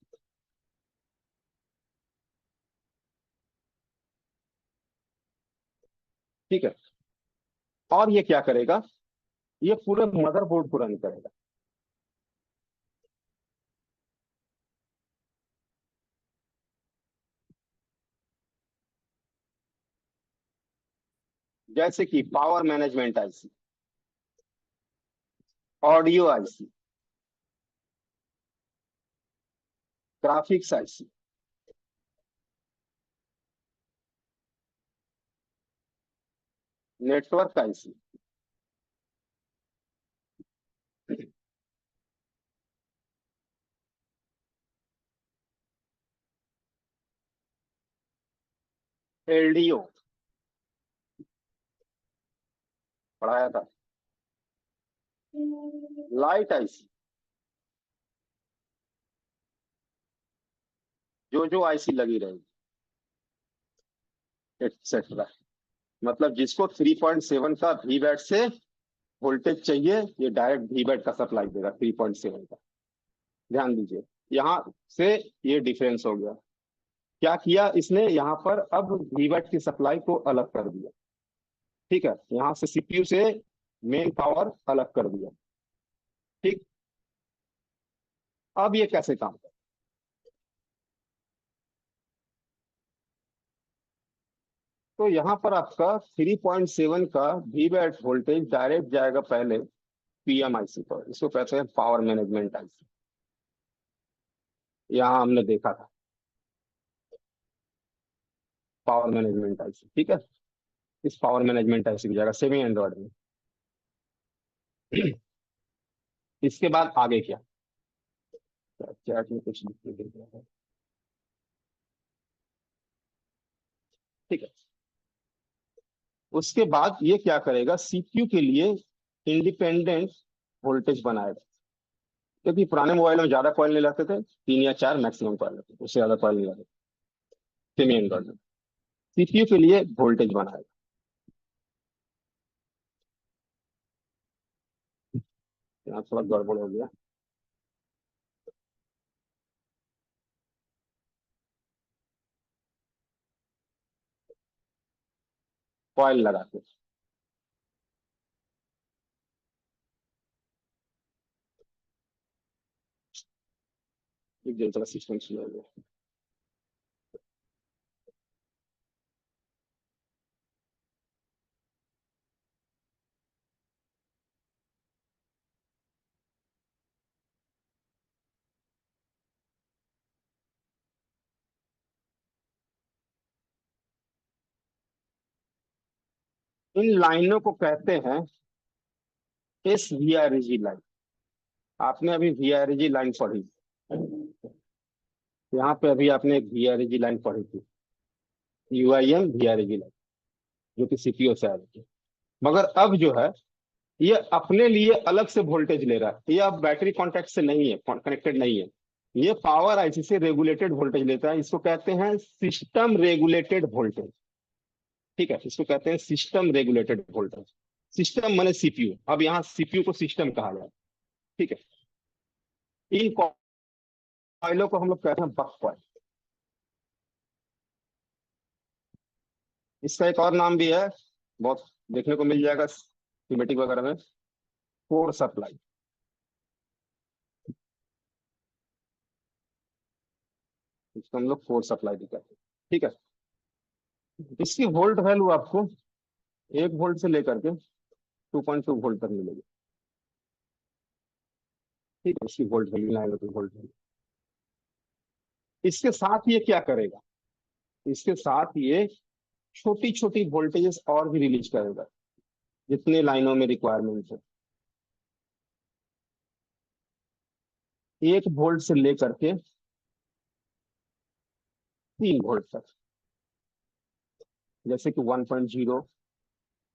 ठीक है। और ये क्या करेगा, ये पूरे मदरबोर्ड को रन करेगा। जैसे कि power management IC, audio IC, graphics IC, network IC, LDO पढ़ाया था, लाइट आईसी, जो आईसी लगी रहेगी, एक्सेट्रा। मतलब जिसको 3.7 का वीवैट से वोल्टेज चाहिए, ये डायरेक्ट वीवैट का सप्लाई देगा 3.7 का। ध्यान दीजिए, यहां से ये डिफरेंस हो गया। क्या किया इसने, यहाँ पर अब वीवैट की सप्लाई को अलग कर दिया। ठीक है, यहाँ से सीपीयू से मेन पावर अलग कर दिया। ठीक। अब ये कैसे काम कर, तो यहाँ पर आपका 3.7 का वीवैट वोल्टेज डायरेक्ट जाएगा पहले पीएमआईसी पर। इसको कहते हैं पावर मैनेजमेंट आईसी। यहाँ हमने देखा था पावर मैनेजमेंट आईसी। ठीक है, इस पावर मैनेजमेंट आईसी की जगह सेमी एंड्रॉइड में। इसके बाद आगे क्या, चैट में कुछ लिख के दे दिया है। ठीक है, उसके बाद ये क्या करेगा, सीपीयू के लिए इंडिपेंडेंट वोल्टेज बनाएगा। क्योंकि पुराने मोबाइल में ज्यादा कॉइल नहीं लगते थे, 3 या 4 मैक्सिमम कॉइल लगते थे, उससे ज्यादा कॉइल नहीं लगते। सेमी एंड्रॉइड में सीपीयू के लिए वोल्टेज बनाएगा। यहाँ थोड़ा गड़बड़ हो गया। कॉइल लगाते, एक जगह सिस्टम स्लो हो गया। इन लाइनों को कहते हैं S V R G line. आपने अभी वी आर जी लाइन पढ़ी, यहाँ पे अभी आपने एक वी आर जी लाइन पढ़ी थी, U I M V R G line, जो कि सीपीओ से आ रही थी। मगर अब जो है ये अपने लिए अलग से वोल्टेज ले रहा है। ये अब बैटरी कॉन्टेक्ट से नहीं है, कनेक्टेड नहीं है। ये पावर आईसी से रेगुलेटेड वोल्टेज लेता है। इसको कहते हैं सिस्टम रेगुलेटेड वोल्टेज। ठीक है, इसको कहते हैं सिस्टम रेगुलेटेड वोल्टेज। सिस्टम माने सीपीयू। अब यहाँ सीपीयू को सिस्टम कहा गया। ठीक है, इन कॉइलों को हम लोग कहते हैं बक कॉइल। इसका एक और नाम भी है, बहुत देखने को मिल जाएगा स्कीमेटिक वगैरह में, कोर सप्लाई। इसको हम लोग कोर सप्लाई भी कहते हैं। ठीक है, इसकी वोल्ट वैल्यू आपको 1 वोल्ट से लेकर के 2.2 वोल्ट तक मिलेगी। ठीक है, इसकी वोल्ट वैल्यू 9 वोल्ट वैल्यू। इसके साथ ये क्या करेगा, इसके साथ ये छोटी छोटी वोल्टेजेस और भी रिलीज करेगा जितने लाइनों में रिक्वायरमेंट है। 1 वोल्ट से लेकर के 3 वोल्ट तक, जैसे कि 1.0,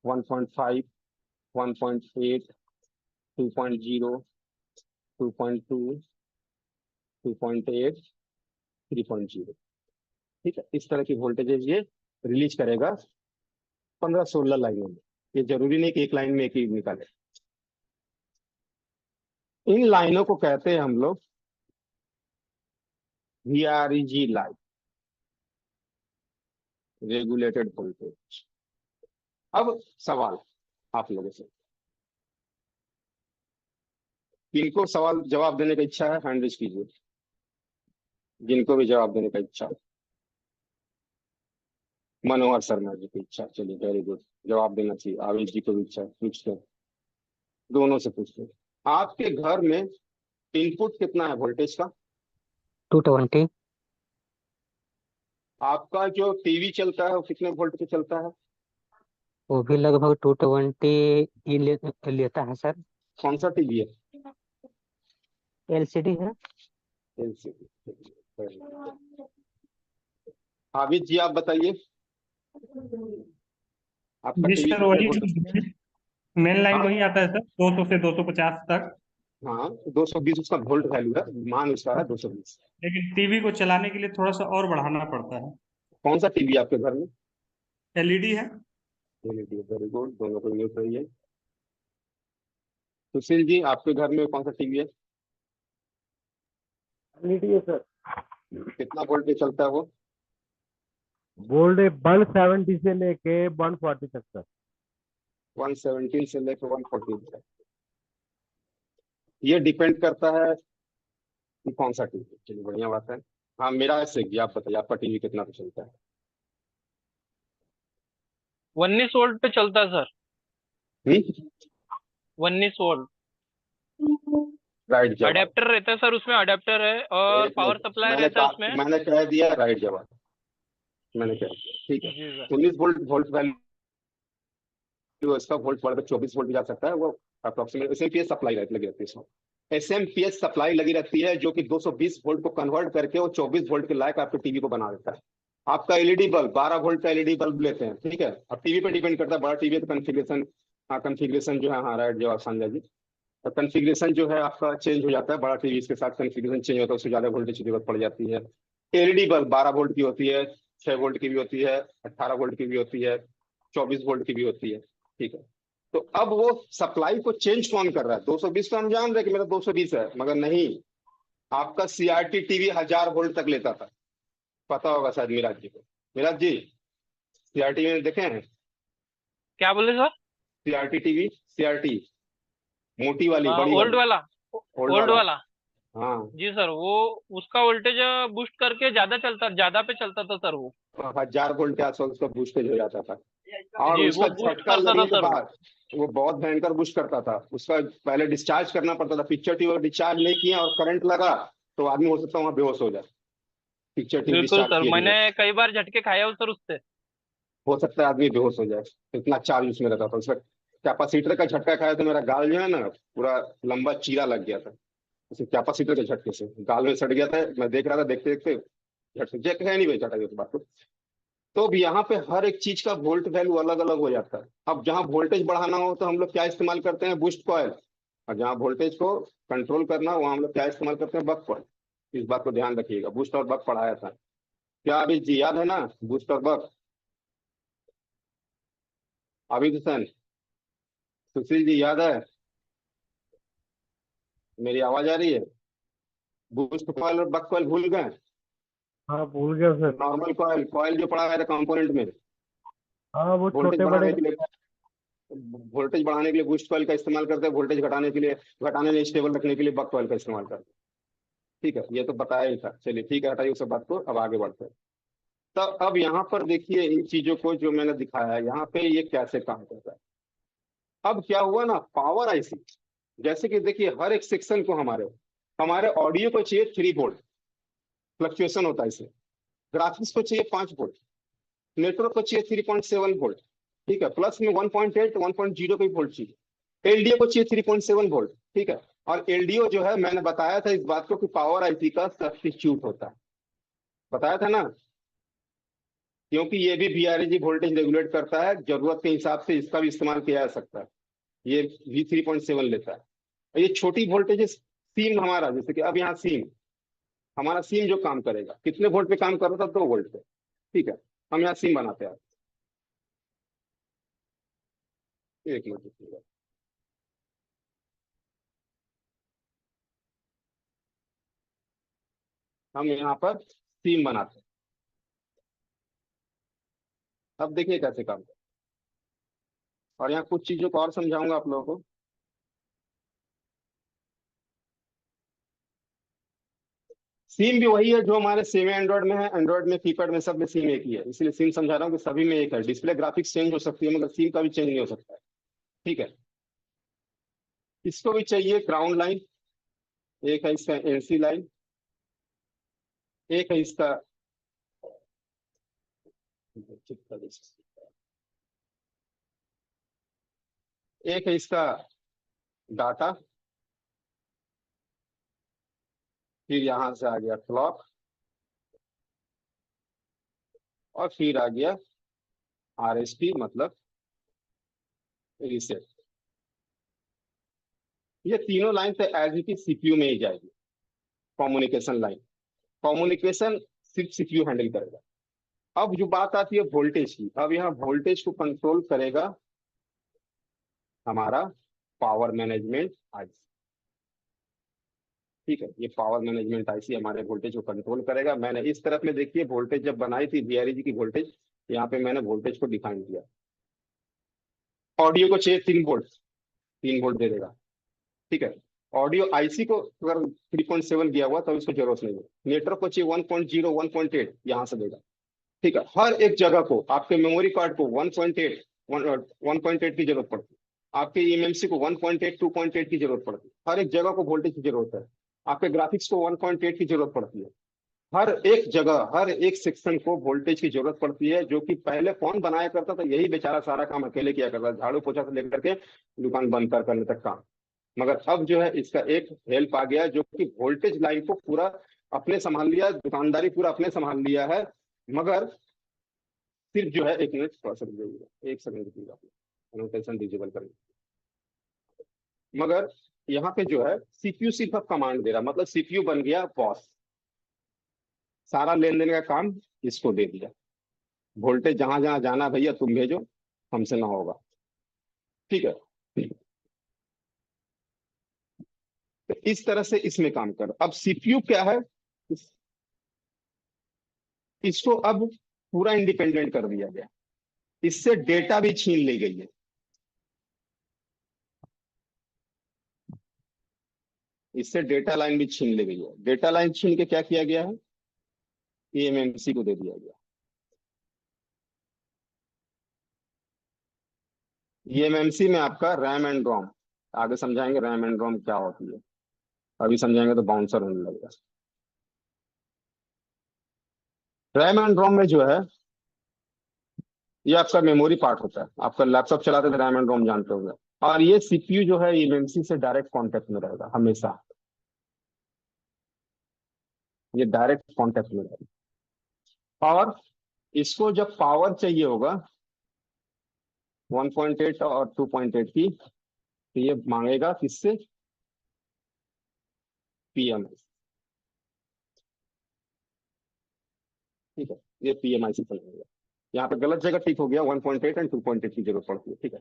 1.5, 1.8, 2.0, 2.2, 2.8, 3.0। ठीक है, इस तरह की वोल्टेजेस ये रिलीज करेगा 15-16 लाइनों में। ये जरूरी नहीं कि एक लाइन में एक ही निकाले। इन लाइनों को कहते हैं हम लोग वीआरजी लाइन, रेगुलेटेड वोल्टेज। अब सवाल आप लोगों से, किनको सवाल जवाब देने का इच्छा है, हैंड रेज कीजिए, जिनको भी जवाब देने का इच्छा है। मनोहर शर्मा जी की इच्छा, चलिए वेरी गुड, जवाब देना चाहिए। आवेश जी को भी इच्छा है, पूछते हैं, दोनों से पूछते हैं। आपके घर में इनपुट कितना है वोल्टेज का? 220। आपका जो टीवी चलता है वो कितने वोल्ट पे चलता है? वो भी लगभग 220 ही लेता है सर। कौन सा टीवी है? एलसीडी है। एलसीडी। आबिद जी आप बताइए, आपका जी टीवी सर, कितने वही वोल्ट? मेन लाइन हाँ वही आता है सर, 200 से 250 तक। हाँ, 220 उसका वोल्ट वैल्यू है, मान उसका है 220। लेकिन टीवी को चलाने के लिए थोड़ा सा और बढ़ाना पड़ता है। कौन सा टीवी आपके घर में? एलईडी है। वेरी गुड, दोनों को यूज रही है। सुशील जी आपके घर में कौन सा टीवी है? एलईडी है सर। कितना वोल्ट पे चलता है वो? बोल्ड 170 से लेके 140 तक सर। 117 से लेकर 140 तक। ये डिपेंड करता है कि कौन सा टीवी। चलिए बढ़िया बात है। हाँ, मेरा ऐसे ही, आप बताइए आपका टीवी कितना पे चलता है? 19 वोल्ट पे चलता है सर। 19 वोल्ट राइट जवाब। अडेप्टर रहता है सर, उसमें अडेप्टर है और एक पावर मिनट, सप्लाई रहता है उसमें। मैंने कह दिया राइट जवाब, मैंने कह दिया। ठीक है, जी सर। 19 वोल्ट वोल्ट वैल्यू, इसका वोल्ट बढ़कर 24 वोल्ट जा सकता है। वो अप्रोक्सीमेट एसएमपीएस सप्लाई लगी रहती है इसमें। एसएमपीएस सप्लाई लगी रहती है जो कि 220 वोल्ट को कन्वर्ट करके वो 24 वोल्ट के लायक आपके टीवी को बना देता है। आपका एलईडी बल्ब 12 वोल्ट का एलईडी बल्ब लेते हैं, ठीक है। अब टीवी पे डिपेंड करता है, बड़ा टीवी तो कन्फिग्रेशन, हाँ कन्फिग्रेशन जो है, हाँ राइट जवाब संजय जी। तो कन्फिग्रेशन जो है आपका चेंज हो जाता है, बड़ा टीवी इसके साथ कन्फिग्रेशन चेंज होता है, उससे ज्यादा वोल्टेज की जरूरत पड़ जाती है। एलईडी बल्ब 12 वोल्ट की होती है, 6 वोल्ट की भी होती है, 18 वोल्ट की भी होती है, 24 वोल्ट की भी होती है, ठीक है। तो अब वो सप्लाई को चेंज कौन कर रहा है? 220 तो हम जान रहे कि मेरा 220 है, मगर नहीं, आपका सीआरटी टीवी 1000 वोल्ट तक लेता था, पता होगा शायद मिराज जी को। मिराज जी सीआरटी में देखे हैं? क्या बोले सर? सीआरटी टीवी, सीआरटी मोटी वाली, बड़ी ओल्ड वाली, वाला। ओल्ड ओल्ड वाला। वाला। हाँ, जी सर, वो उसका वोल्टेज बूस्ट करके ज्यादा पे चलता था सर वो। 1000 वोल्ट के आसपास उसका बूस्टेज हो जाता था, और जी, उसका वो बूस्ट झटका करता लगने था के सर वो। बाद वो बहुत भयंकर बूस्ट करता था। उसका पहले डिस्चार्ज करना पड़ता था, पिक्चर ट्यूब डिस्चार्ज नहीं किया और करंट लगा तो आदमी हो सकता है वहां बेहोश हो जाए, पिक्चर ट्यूब बिल्कुल डिस्चार्ज सर, किए मैंने बिना। कई बार झटके खाया हूँ सर उससे। हो सकता है आदमी बेहोश हो जाए, इतना चार्ज उसमें रहता था। उसमें कैपेसिटर का झटका खाया तो मेरा गाल जो है ना पूरा लंबा चीरा लग गया था, उसे कैपेसिटर के झटके से गाल में सड़ गया था। मैं देख रहा था, देखते देखते झटके जेक है नहीं बेचा था इस बात को। तो अब यहाँ पे हर एक चीज का वोल्ट वैल्यू अलग अलग हो जाता है। अब जहाँ वोल्टेज बढ़ाना हो तो हम लोग क्या इस्तेमाल करते हैं, बूस्ट कॉइल। और जहाँ वोल्टेज को कंट्रोल करना हो वहाँ हम लोग क्या इस्तेमाल करते हैं, बक कॉइल। इस बात को ध्यान रखिएगा, बूस्ट और बक पढ़ाया था। क्या अभी जी याद है ना, बूस्ट और बक? अभी हुसैन, सुशील जी याद है? मेरी आवाज आ रही है? बूस्ट कॉइल और बक कॉइल भूल गए? हाँ भूल गया सर। नॉर्मल कॉइल, कॉइल जो पड़ा है कंपोनेंट में, हाँ वो वोल्टेज छोटे बड़े। बढ़ाने के लिए, वोल्टेज बढ़ाने के लिए बूस्ट कॉइल का इस्तेमाल करते हैं, वोल्टेज घटाने के लिए, घटाने में स्टेबल रखने के लिए बक कॉइल का इस्तेमाल करते हैं। ठीक है, ये तो बताया ही था। चलिए ठीक है, हटाइए उस बात को, अब आगे बढ़ते हैं। तो अब यहाँ पर देखिए इन चीजों को जो मैंने दिखाया है यहाँ पे, ये कैसे काम करता है। अब क्या हुआ ना, पावर आईसी, जैसे कि देखिए हर एक सेक्शन को हमारे हमारे ऑडियो को चाहिए 3 वोल्ट, फ्लक्चुएशन होता है इसमें। ग्राफिक्स को चाहिए 5 वोल्ट, नेटवर्क को चाहिए 3.7 वोल्ट। ठीक है, प्लस में 1.8 1.0 का वोल्ट चाहिए। एलडीओ को चाहिए 3.7 वोल्ट। ठीक है, और एलडीओ जो है मैंने बताया था इस बात को कि पावर आईसी का सब्स्टिट्यूट होता है, बताया था ना, क्योंकि ये भी वीआरएजी वोल्टेज रेगुलेट करता है, जरूरत के हिसाब से इसका भी इस्तेमाल किया जा सकता है। ये V3.7 लेता है। और ये छोटी वोल्टेज सीम हमारा, जैसे कि अब यहाँ सीम, हमारा सीम जो काम करेगा कितने वोल्ट पे काम कर रहा था, 2 वोल्ट पे। ठीक है, हम यहाँ सीम बनाते हैं। एक मिनट रुकिएगा। हम यहाँ पर सीम बनाते हैं। अब देखिए कैसे काम करते हैं। और यहाँ कुछ चीजों को और समझाऊंगा आप लोगों को। सीम भी वही है जो हमारे सेमी एंड्रॉइड में है, एंड्रॉइड में, कीपैड में, सब में सीम एक ही है। इसलिए सीम समझा रहा हूँ कि सभी में एक है। डिस्प्ले ग्राफिक्स चेंज हो सकती है मगर सीम का भी चेंज नहीं हो सकता है। ठीक है, इसको भी चाहिए ग्राउंड लाइन, एक है इसका एनसी लाइन, एक है इसका, एक है इसका डाटा, फिर यहां से आ गया क्लॉक, और फिर आ गया आरएसटी मतलब रीसेट। ये तीनों लाइन से एज इट इज सीपीयू में ही जाएगी। कम्युनिकेशन लाइन, कम्युनिकेशन सिर्फ सीपीयू हैंडल करेगा। अब जो बात आती है वोल्टेज की, अब यहाँ वोल्टेज को कंट्रोल करेगा हमारा पावर मैनेजमेंट आईसी। ठीक है, ये पावर मैनेजमेंट आईसी हमारे वोल्टेज को कंट्रोल करेगा। मैंने इस तरफ में देखिए वोल्टेज जब बनाई थी वीआरएजी की वोल्टेज, यहाँ पे मैंने वोल्टेज को डिफाइन किया। ऑडियो को चाहिए 3 वोल्ट, 3 वोल्ट दे देगा। ठीक है, ऑडियो आईसी को अगर 3.7 दिया हुआ तो इसको जरूरत नहीं है। नेटवर्क को चाहिए 1.0 1.8, यहाँ से देगा। ठीक है, हर एक जगह को आपके मेमोरी कार्ड को 1.8 1.8 की जरूरत पड़ती है। आपके ईएमएमसी को 1.8 2.8 की जरूरत पड़ती है। हर एक जगह को वोल्टेज की जरूरत है। आपके ग्राफिक्स को 1.8 की जरूरत पड़ती है। हर एक जगह, हर एक सेक्शन को वोल्टेज की जरूरत पड़ती है, जो कि पहले कौन बनाया करता था, यही बेचारा सारा काम अकेले किया करता था, झाड़ू पोछा से लेकर के दुकान बंद कर करने तक काम। मगर अब जो है इसका एक हेल्प आ गया, जो कि वोल्टेज लाइन को पूरा अपने संभाल लिया, दुकानदारी पूरा अपने संभाल लिया है। मगर सिर्फ जो है, एक मिनट थोड़ा सा रुकिएगा, एक सेकंड रुकिएगा, एनोटेशन डिजेबल करेंगे। मगर यहाँ पे जो है सीपीयू सिर्फ अब कमांड दे रहा, मतलब सीपीयू बन गया बॉस। सारा लेन देन का काम इसको दे दिया। वोल्टेज जहां जहां जाना भैया तुम भेजो, हमसे ना होगा। ठीक है, तो इस तरह से इसमें काम कर। अब सीपीयू क्या है, इसको अब पूरा इंडिपेंडेंट कर दिया गया, इससे डेटा भी छीन ली गई है। इससे डेटा लाइन भी छीन ली गई है। डेटा लाइन छीन के क्या किया गया है, ईएमएमसी को दे दिया गया। ईएमएमसी में आपका रैम एंड रोम, आगे समझाएंगे रैम एंड रोम क्या होती है, अभी समझाएंगे तो बाउंसर होने लगेगा। रैम एंड रोम में जो है ये आपका मेमोरी पार्ट होता है। आपका लैपटॉप चलाते थे, रैम एंड रोम जानते होंगे। और ये सीपीयू जो है ये मेमोरी से डायरेक्ट कांटेक्ट में रहेगा हमेशा, ये डायरेक्ट कांटेक्ट में रहेगा। और इसको जब पावर चाहिए होगा 1.8 और 2.8 की, तो ये मांगेगा किससे, पीएमआई। ठीक है, ये पीएमआई से चलेगा। यहाँ पे गलत जगह टिक हो गया, 1.8 एंड 2.8 की जरूरत पड़ती है। ठीक है,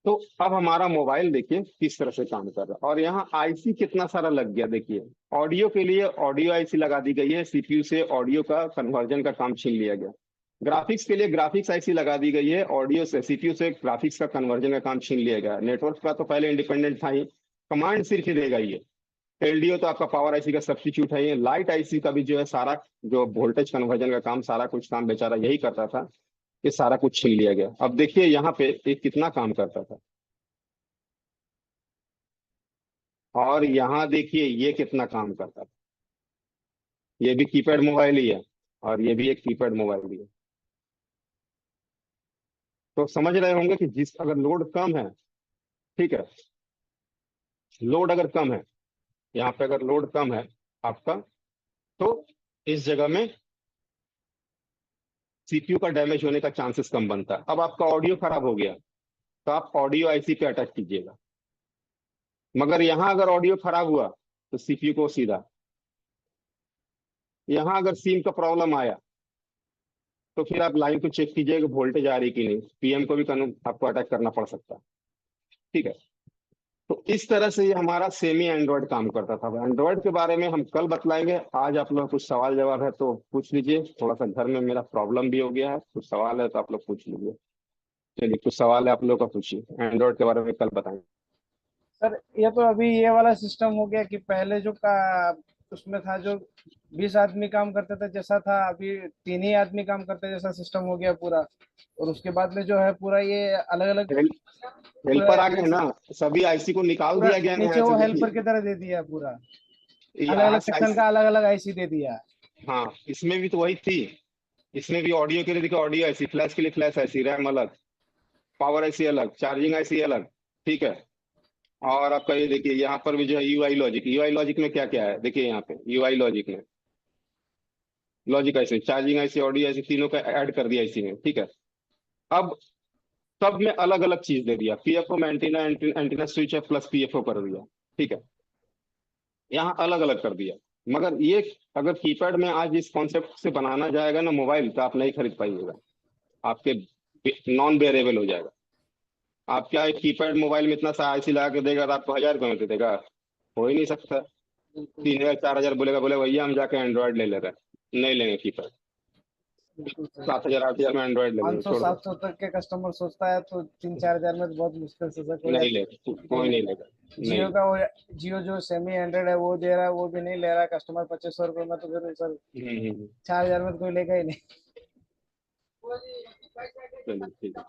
तो अब हमारा मोबाइल देखिए किस तरह से काम कर रहा है। और यहाँ आईसी कितना सारा लग गया देखिए। ऑडियो के लिए ऑडियो आईसी लगा दी गई है, सीपीयू से ऑडियो का कन्वर्जन का काम छीन लिया गया। ग्राफिक्स के लिए ग्राफिक्स आईसी लगा दी गई है, ऑडियो से सीपीयू से ग्राफिक्स का कन्वर्जन का काम छीन लिया गया। नेटवर्क का तो पहले इंडिपेंडेंट था ही, कमांड सिर्फ ही देगा ये। एलडीओ तो आपका पावर आईसी का सब्स्टिट्यूट है। ये लाइट आईसी का भी जो है सारा जो वोल्टेज कन्वर्जन का काम, सारा कुछ काम बेचारा यही करता था, ये सारा कुछ छीन लिया गया। अब देखिए यहाँ पे ये कितना काम करता था, और यहाँ देखिए ये कितना काम करता था। ये भी कीपैड मोबाइल ही है, और ये भी एक कीपैड मोबाइल ही है। तो समझ रहे होंगे कि जिस अगर लोड कम है, ठीक है, लोड अगर कम है, यहाँ पे अगर लोड कम है आपका, तो इस जगह में सीपीयू का डैमेज होने का चांसेस कम बनता है। अब आपका ऑडियो खराब हो गया, तो आप ऑडियो आईसी पे अटैच कीजिएगा। मगर यहां अगर ऑडियो खराब हुआ तो सीपीयू को सीधा, यहां अगर सिम का प्रॉब्लम आया तो फिर आप लाइन को चेक कीजिएगा वोल्टेज आ रही कि नहीं, पीएम को भी आपको अटैक करना पड़ सकता है। ठीक है, तो इस तरह से ये हमारा सेमी एंड्रॉयड काम करता था। एंड्रॉयड के बारे में हम कल बतलाएंगे। आज आप लोग कुछ सवाल जवाब है तो पूछ लीजिए। थोड़ा सा घर में मेरा प्रॉब्लम भी हो गया है, कुछ सवाल है तो आप लोग पूछ लीजिए। चलिए, कुछ सवाल है आप लोग का, पूछिए। एंड्रॉयड के बारे में कल बताएंगे। सर ये तो अभी ये वाला सिस्टम हो गया कि पहले जो का उसमें था जो 20 आदमी काम करते थे जैसा था, अभी 3 ही आदमी काम करते जैसा सिस्टम हो गया पूरा। और उसके बाद में जो है पूरा ये अलग अलग पूरा हेल्पर आ गए ना, सभी आईसी को निकाल पूरा दिया गया ना नीचे यहाँ वो से। हेल्पर की देखिए तरह दे दिया पूरा, ये अलग अलग सेक्शन आईसी, का अलग अलग आईसी दे दिया। हाँ इसमें भी तो वही थी। इसमें भी ऑडियो के लिए देखो ऑडियो आईसी, फ्लैश के लिए फ्लैश आईसी, रैम अलग, पावर आईसी अलग, चार्जिंग आईसी अलग। ठीक है, और आपका ये देखिए यहाँ पर भी जो है यूआई लॉजिक। यूआई लॉजिक में क्या क्या है देखिए, यहाँ पे यूआई लॉजिक में logic IC, charging IC, audio IC, तीनों का ऐड कर दिया इसी में। ठीक है, अब सब में अलग अलग चीज दे दिया। पीएफओ में एंटीना, एंटीना स्विच है प्लस पीएफओ कर दिया। ठीक है, यहाँ अलग अलग कर दिया। मगर ये अगर कीपैड में आज इस कॉन्सेप्ट से बनाना जाएगा ना मोबाइल, तो आप नहीं खरीद पाइएगा, आपके नॉन बेरेबल हो जाएगा। आप क्या एक कीपैड मोबाइल में इतना सा आईसी लगा के देगा तो आपको 1000 रुपये में दे देगा? हो ही नहीं सकता। 3000 4000 बोलेगा, बोले भैया हम जाके एंड्रॉइड ले ले रहे हैं, नहीं लेंगे कीपैड। बिल्कुल सही। 7000 8000 में एंड्रॉइड ले लेंगे, 500 छोड़ दो। 700 तक के कस्टमर सोचता है तो 3-4 हजार में तो बहुत मुश्किल से सर कोई नहीं ले, कोई नहीं लेगा, जियो नहीं। का वो जियो जो सेमी एंड्रॉइड है वो दे रहा है, वो भी नहीं ले रहा है कस्टमर 2500 रुपये में, तो फिर सर हम्म। 4000 में तो कोई लेगा ही नहीं। चलिए ठीक है,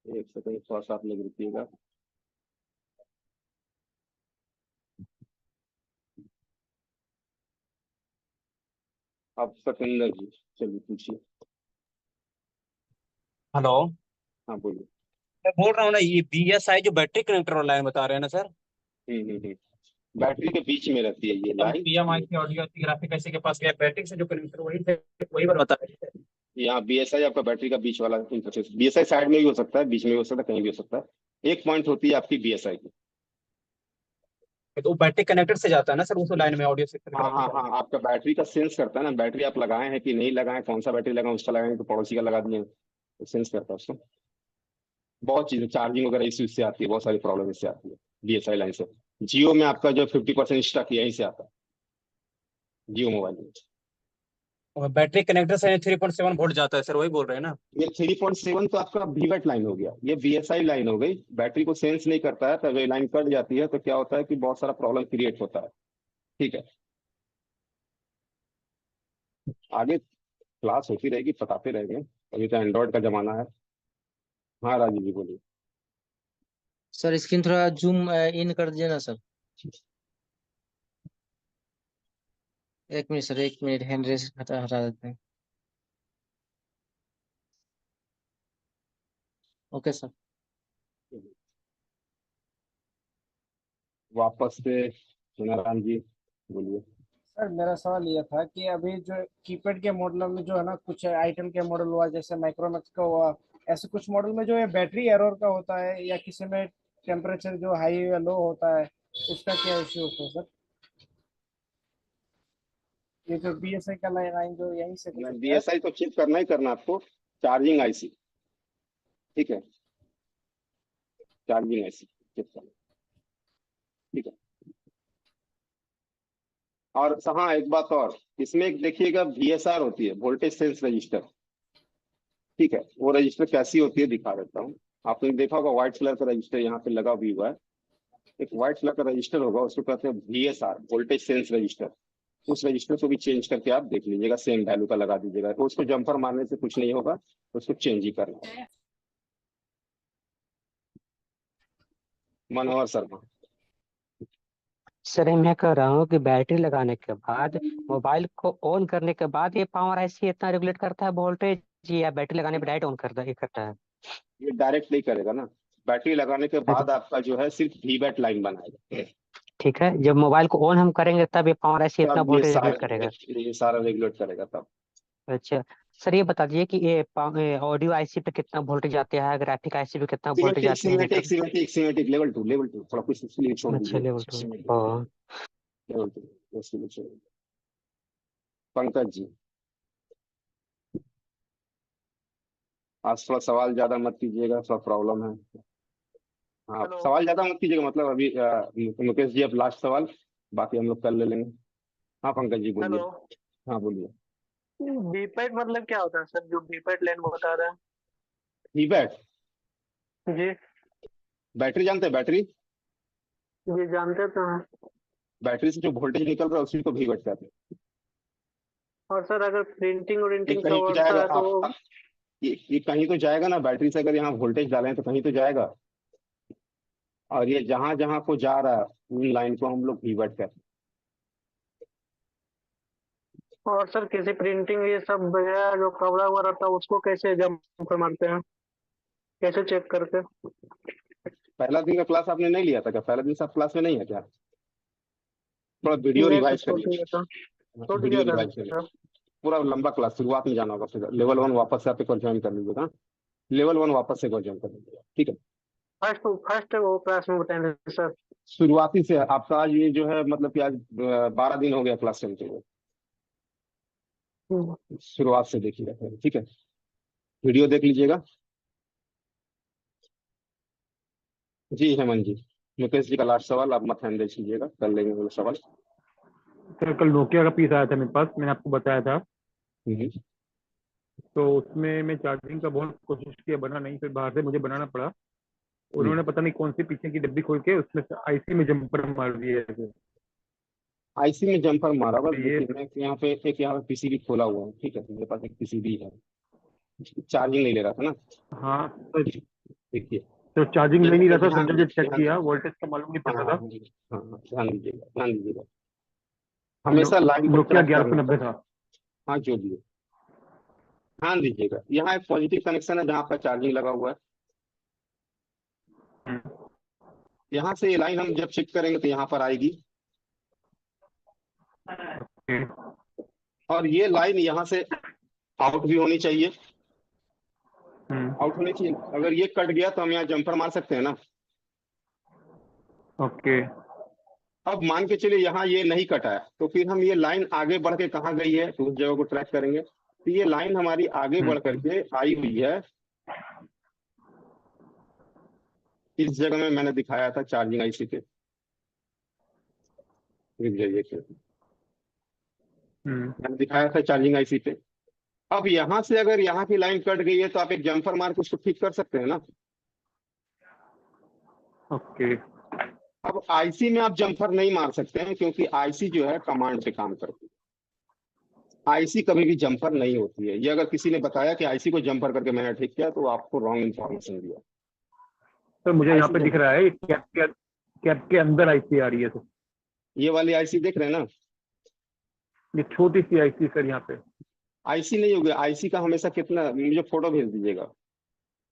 एक सेकंड थोड़ा सा आप लोग रुकिएगा। अब सतेंद्र जी, चलिए पूछिए। हेलो। हाँ बोलिए। मैं बोल रहा हूँ ना, ये BSI जो बैटरी कनेक्टर वाला लाइन बता रहे हैं ना सर, हम्म। बैटरी के बीच में रहती है ये लाइन। PMI की ऑडियो की ग्राफिक ऐसे के पास गया बैटरी से जो कनेक्टर वही बार बता रहे हैं। यहाँ बीएसआई आपका बैटरी का बीच वाला इंटरफेस, बीएसआई साइड में भी हो सकता है, बीच में भी हो सकता है, कहीं भी हो सकता है। एक पॉइंट होती है आपकी बीएसआई की। तो वो बैटरी कनेक्टर से जाता है ना सर, उस लाइन में ऑडियो से हाँ हाँ हाँ, आपका बैटरी का सेंस करता है ना, बैटरी आप लगाए हैं कि नहीं लगाए, कौन सा बैटरी लगाए, उसका लगाएंगे तो पड़ोसी का लगा दिए, तो सेंस करता है उसको। बहुत चीजें, चार्जिंग वगैरह इसी से आती है, बहुत सारी प्रॉब्लम इससे आती है बीएसआई लाइन से। जियो में आपका जो 50% स्टक यहीं से आता है, जियो मोबाइल में। और बैटरी कनेक्टर से 3.7 वोल्ट जाता है सर, वही बोल रहे हैं ना। ये 3.7 तो आपका वीवेट लाइन हो गया, ये बीएसआई लाइन हो गई। बैटरी को सेंस नहीं करता है, तब ये लाइन कट जाती है तो क्या होता है कि बहुत सारा प्रॉब्लम क्रिएट होता है। ठीक है, आगे क्लास होती रहेगी, बताते रहेंगे, अभी तो एंड्रॉइड का जमाना है। हाँ राजीव जी बोलिए। सर स्क्रीन थोड़ा जूम इन कर दीजिए ना सर। एक मिनट सर, एक मिनट, हैंड रेस हटा हटा देते हैं। Okay sir. वापस से नारायण जी बोलिए। सर मेरा सवाल ये था कि अभी जो कीपैड के मॉडलों में जो है ना, कुछ आइटल के मॉडल हुआ, जैसे माइक्रोमैक्स का हुआ, ऐसे कुछ मॉडल में जो ये बैटरी एरर का होता है, या किसी में टेम्परेचर जो हाई या लो होता है, उसका क्या इश्यू होता है सर? ये जो BSI का लाइन जो यहीं से गुजरता है। BSI तो चेक करना ही करना आपको। चार्जिंग आईसी, ठीक है, चार्जिंग आईसी चेक करना, ठीक है। और हाँ, एक बात और, इसमें एक देखिएगा VSR होती है, वोल्टेज सेंस रजिस्टर, ठीक है। वो रजिस्टर कैसी होती है दिखा देता हूँ। आपने देखा होगा व्हाइट कलर का रजिस्टर यहाँ पे लगा भी हुआ है। एक व्हाइट कलर का रजिस्टर होगा, उसको कहते हैं VSR, वोल्टेज सेंस रजिस्टर। उस रजिस्टर को भी चेंज करके आप देख लीजिएगा, सेम वैल्यू का लगा दीजिएगा, तो उसको जंपर मारने से कुछ नहीं होगा, उसको चेंज ही करना है। मनोहर शर्मा। सर मैं कह रहा हूँ कि बैटरी लगाने के बाद मोबाइल को ऑन करने के बाद ये पावर ऐसी इतना रेगुलेट करता है वोल्टेज, या बैटरी लगाने पर डायरेक्ट ऑन करता है? ये डायरेक्ट नहीं करेगा ना, बैटरी लगाने के बाद आपका जो है सिर्फ VBAT लाइन बनाएगा, ठीक है, जब मोबाइल को ऑन हम करेंगे तब ये पावर ऐसी इतना तब वोल्टेज रेगुलेट करेगा? ये सारा रेगुलेट करेगा तब। अच्छा सर, ये बता दीजिए कि ये ऑडियो आईसी पे कितना वोल्टेज आता है, ग्राफिक आईसी पे कितना वोल्टेज सीमेटिक आते हैं सीमेटिक मीटर? सीमेटिक सीमेटिक लेवल 2, लेवल 2 थोड़ा कुछ इसलिए छोड़ अच्छा दीजिए, लेवल 2। सीमेटिक हाँ लेवल 2 इसलिए छोड़ दीजिए। पंकज जी, आज थोड़ा सवाल ज्यादा मत कीजिएगा, थोड़ा प्रॉब्लम है। हाँ, हेलो। सवाल ज्यादा मत कीजिएगा, मतलब अभी मुकेश जी अब लास्ट सवाल, बाकी हम लोग कर ले लेंगे। हाँ पंकज जी बोलिए। हेलो। हाँ बोलिए। बीपैट मतलब क्या होता है सर, जो बीपैट लाइन बता रहे VBAT, हैं? जी। बैटरी जानते हैं, बैटरी, जी जानते तो हैं। बैटरी से जो वोल्टेज निकल रहा है उसी को VBAT कहते हैं। और सर अगर प्रिंटिंग ये प्रिंटिंग सब कहीं तो होता जाएगा, है तो वो ये कहीं तो जाएगा ना, बैटरी से अगर यहाँ वोल्टेज डालें तो कहीं तो जाएगा, और ये जहां जहां को जा रहा है उन लाइन को हम लोग VBAT कहते हैं। और सर किसी प्रिंटिंग ये सब वगैरह जो कपड़ा हुआ रहता है उसको कैसे जम पर मारते हैं, कैसे चेक करके? पहला दिन का क्लास आपने नहीं लिया था क्या? पहला दिन सब क्लास में नहीं है क्या? थोड़ा वीडियो नहीं सर, रिवाइज छूट करिए, गया था, छूट वीडियो गया था रिवाइज करिए। सर। पूरा लंबा क्लास शुरुआत में जाना होगा, फिर लेवल 1 वापस से आप एक बार ज्वाइन कर लीजिएगा, लेवल 1 वापस से एक बार ज्वाइन कर लीजिएगा, ठीक है। फर्स्ट फर्स्ट वो क्लास में बताएंगे सर। शुरुआती से आपका आज ये जो है, मतलब कि आज 12 दिन हो गया क्लास चलते हुए, शुरुआत से देखिएगा फिर, ठीक है, वीडियो देख लीजिएगा। जी हेमंत जी, मुकेश जी का लास्ट सवाल, आप मत हैंडल कीजिएगा, कर लेंगे वो सवाल। सर कल नोकिया का पीस आया था मेरे पास, मैंने आपको बताया था, हम्म, तो उसमें मैं चार्जिंग का बहुत कोशिश किया, बना नहीं, फिर बाहर से मुझे बनाना पड़ा। उन्होंने पता नहीं कौन सी पीछे की डब्बी खोल के उसमें से आईसी में जंपर मार दिया है। आईसी में जंपर मारा हुआ, ये देखिए मैं यहाँ पे PCB खोला हुआ है, ठीक है, मेरे पास एक PCB है, चार्जिंग नहीं ले रहा था ना, हाँ तो देखिए चार्जिंग ले नहीं रहा था, ध्यान फिर जब चेक ध्यान किया वोल्टेज का मालूम नहीं हाँ पड़ हाँ रहा था। हाँ हाँ, ध्यान दीजिएगा, ध्यान दीजिएगा, हमेशा लाइन को नोकिया ट्रैक करना। 1190 था। हाँ जो भी है, ध्यान दीजिएगा, यहाँ एक पॉजिटिव कनेक्शन है जहाँ पर चार्जिंग लगा हुआ है, यहाँ से ये लाइन हम जब चेक करेंगे तो यहाँ पर आएगी, और ये लाइन यहाँ से आउट भी होनी चाहिए, आउट होनी चाहिए। अगर ये कट गया तो हम यहाँ जंपर मार सकते हैं ना। ओके। अब मान के चलिए यहाँ ये नहीं कटा है, तो फिर हम ये लाइन आगे बढ़ के कहाँ गई है तो उस जगह को ट्रैक करेंगे, तो ये लाइन हमारी आगे बढ़ करके आई हुई है इस जगह में, मैंने दिखाया था चार्जिंग आईसी पे, रुक जाइए फिर। मैंने दिखाया था चार्जिंग आईसी पे। अब यहाँ से अगर यहाँ की लाइन कट गई है तो आप एक जंपर मार के उसको ठीक कर सकते हैं ना। ओके। अब आईसी में आप जंपर नहीं मार सकते हैं, क्योंकि आईसी जो है कमांड पे काम करती है, आईसी कभी भी जंपर नहीं होती है। ये अगर किसी ने बताया कि आईसी को जंपर करके मैंने ठीक किया तो आपको रॉन्ग इन्फॉर्मेशन दिया। तो मुझे यहाँ आईसी पे दिख रहा है कैप के अंदर आईसी आ रही है, तो ये वाली आईसी देख रहे हैं ना, ये छोटी सी आईसी सर यहाँ पे। आईसी नहीं होगी, आईसी का हमेशा कितना, मुझे फोटो भेज दीजिएगा।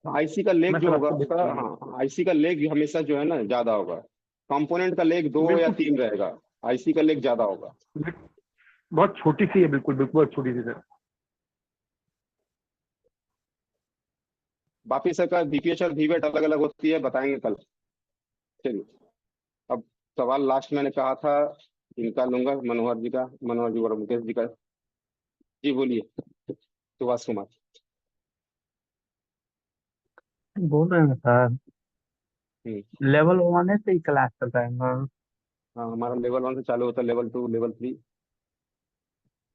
आईसी का लेग मैं जो सर होगा आपको उसका, भेज दूंगा। हाँ आईसी का लेग हमेशा जो है ना ज्यादा होगा। कंपोनेंट का लेग 2 या बिल्कुल 3 रहेगा, आईसी का लेग ज्यादा होगा। बहुत छोटी सी है, बिल्कुल बिल्कुल बहुत छोटी सी सर। बाकी सबका बीपीएच और वीवेट अलग अलग होती है, बताएंगे कल। चलिए, अब सवाल लास्ट मैंने कहा था इनका लूंगा, मनोहर जी और मुकेश जी का। जी बोलिए सुभाष कुमार। बोल रहे हैं सर, हम्म। लेवल 1 से ही क्लास चल रहा है ना? हाँ हमारा लेवल 1 से चालू होता है, लेवल 2 लेवल 3,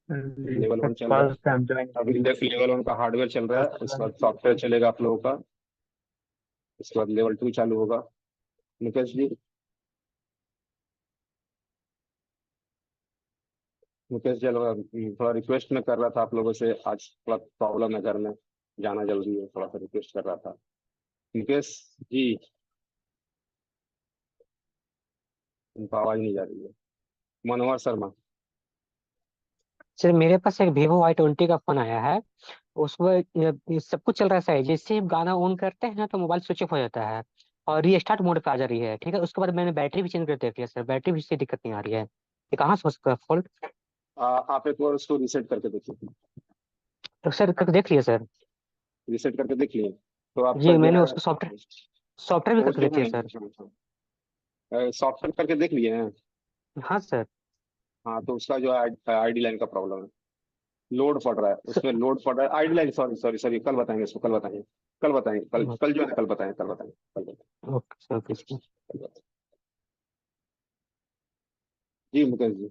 लेवल 1 चल रहा फर्स्ट है। टाइम ज्वाइन अभी लेवल 1 का हार्डवेयर चल रहा है, उसके बाद सॉफ्टवेयर चलेगा आप लोगों का, उसके बाद लेवल 2 चालू होगा। मुकेश जी, मुकेश जी थोड़ा रिक्वेस्ट में कर रहा था आप लोगों से, आज थोड़ा प्रॉब्लम है घर में, जाना जल्दी है, थोड़ा सा रिक्वेस्ट कर रहा था। मुकेश जी, उनका आवाज नहीं जा रही है। मनोहर शर्मा। सर मेरे पास एक Vivo Y20 का फोन आया है, उसमें ये सब कुछ चल रहा है सही। जैसे हम गाना ऑन करते हैं ना तो मोबाइल स्विच ऑफ हो जाता है और रीस्टार्ट मोड पे आ जा रही है, ठीक है। उसके बाद मैंने बैटरी भी चेंज कर देख लिया सर, बैटरी भी से दिक्कत नहीं आ रही है। ये कहाँ से हो सकता है फॉल्ट? आप एक बार उसको रीसेट करके देखिए। तो सर करके देख लिया सर। रीसेट करके देख लिए तो आपका जी जो मैंने है, उसको सॉफ्टवेयर भी वो करके जो देख है लिया सर। सॉफ्टवेयर करके देख लिए हैं। हाँ सर। हाँ तो उसका जो है आईडी लाइन का प्रॉब्लम है, लोड पड़ रहा है, उसमें लोड पड़ रहा है ID line. Sorry sorry sorry, कल बताएंगे इसको, कल बताएंगे, कल बताएंगे, कल कल जो है कल बताएंगे, कल बताएंगे, कल बताएंगे, ओके सर, ओके सर। कल बताएंगे। जी मुकेश जी,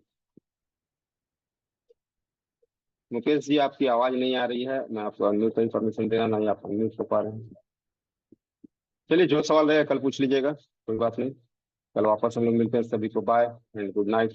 मुकेश जी आपकी आवाज नहीं आ रही है, मैं आपको अनम्यूट का इन्फॉर्मेशन दे रहा, ना ही आप अनम्यूट हो पा रहे हैं। चलिए जो सवाल रहेगा कल पूछ लीजिएगा, कोई बात नहीं। कल वापस हम लोग मिलते हैं, सभी को बाय एंड गुड नाइट।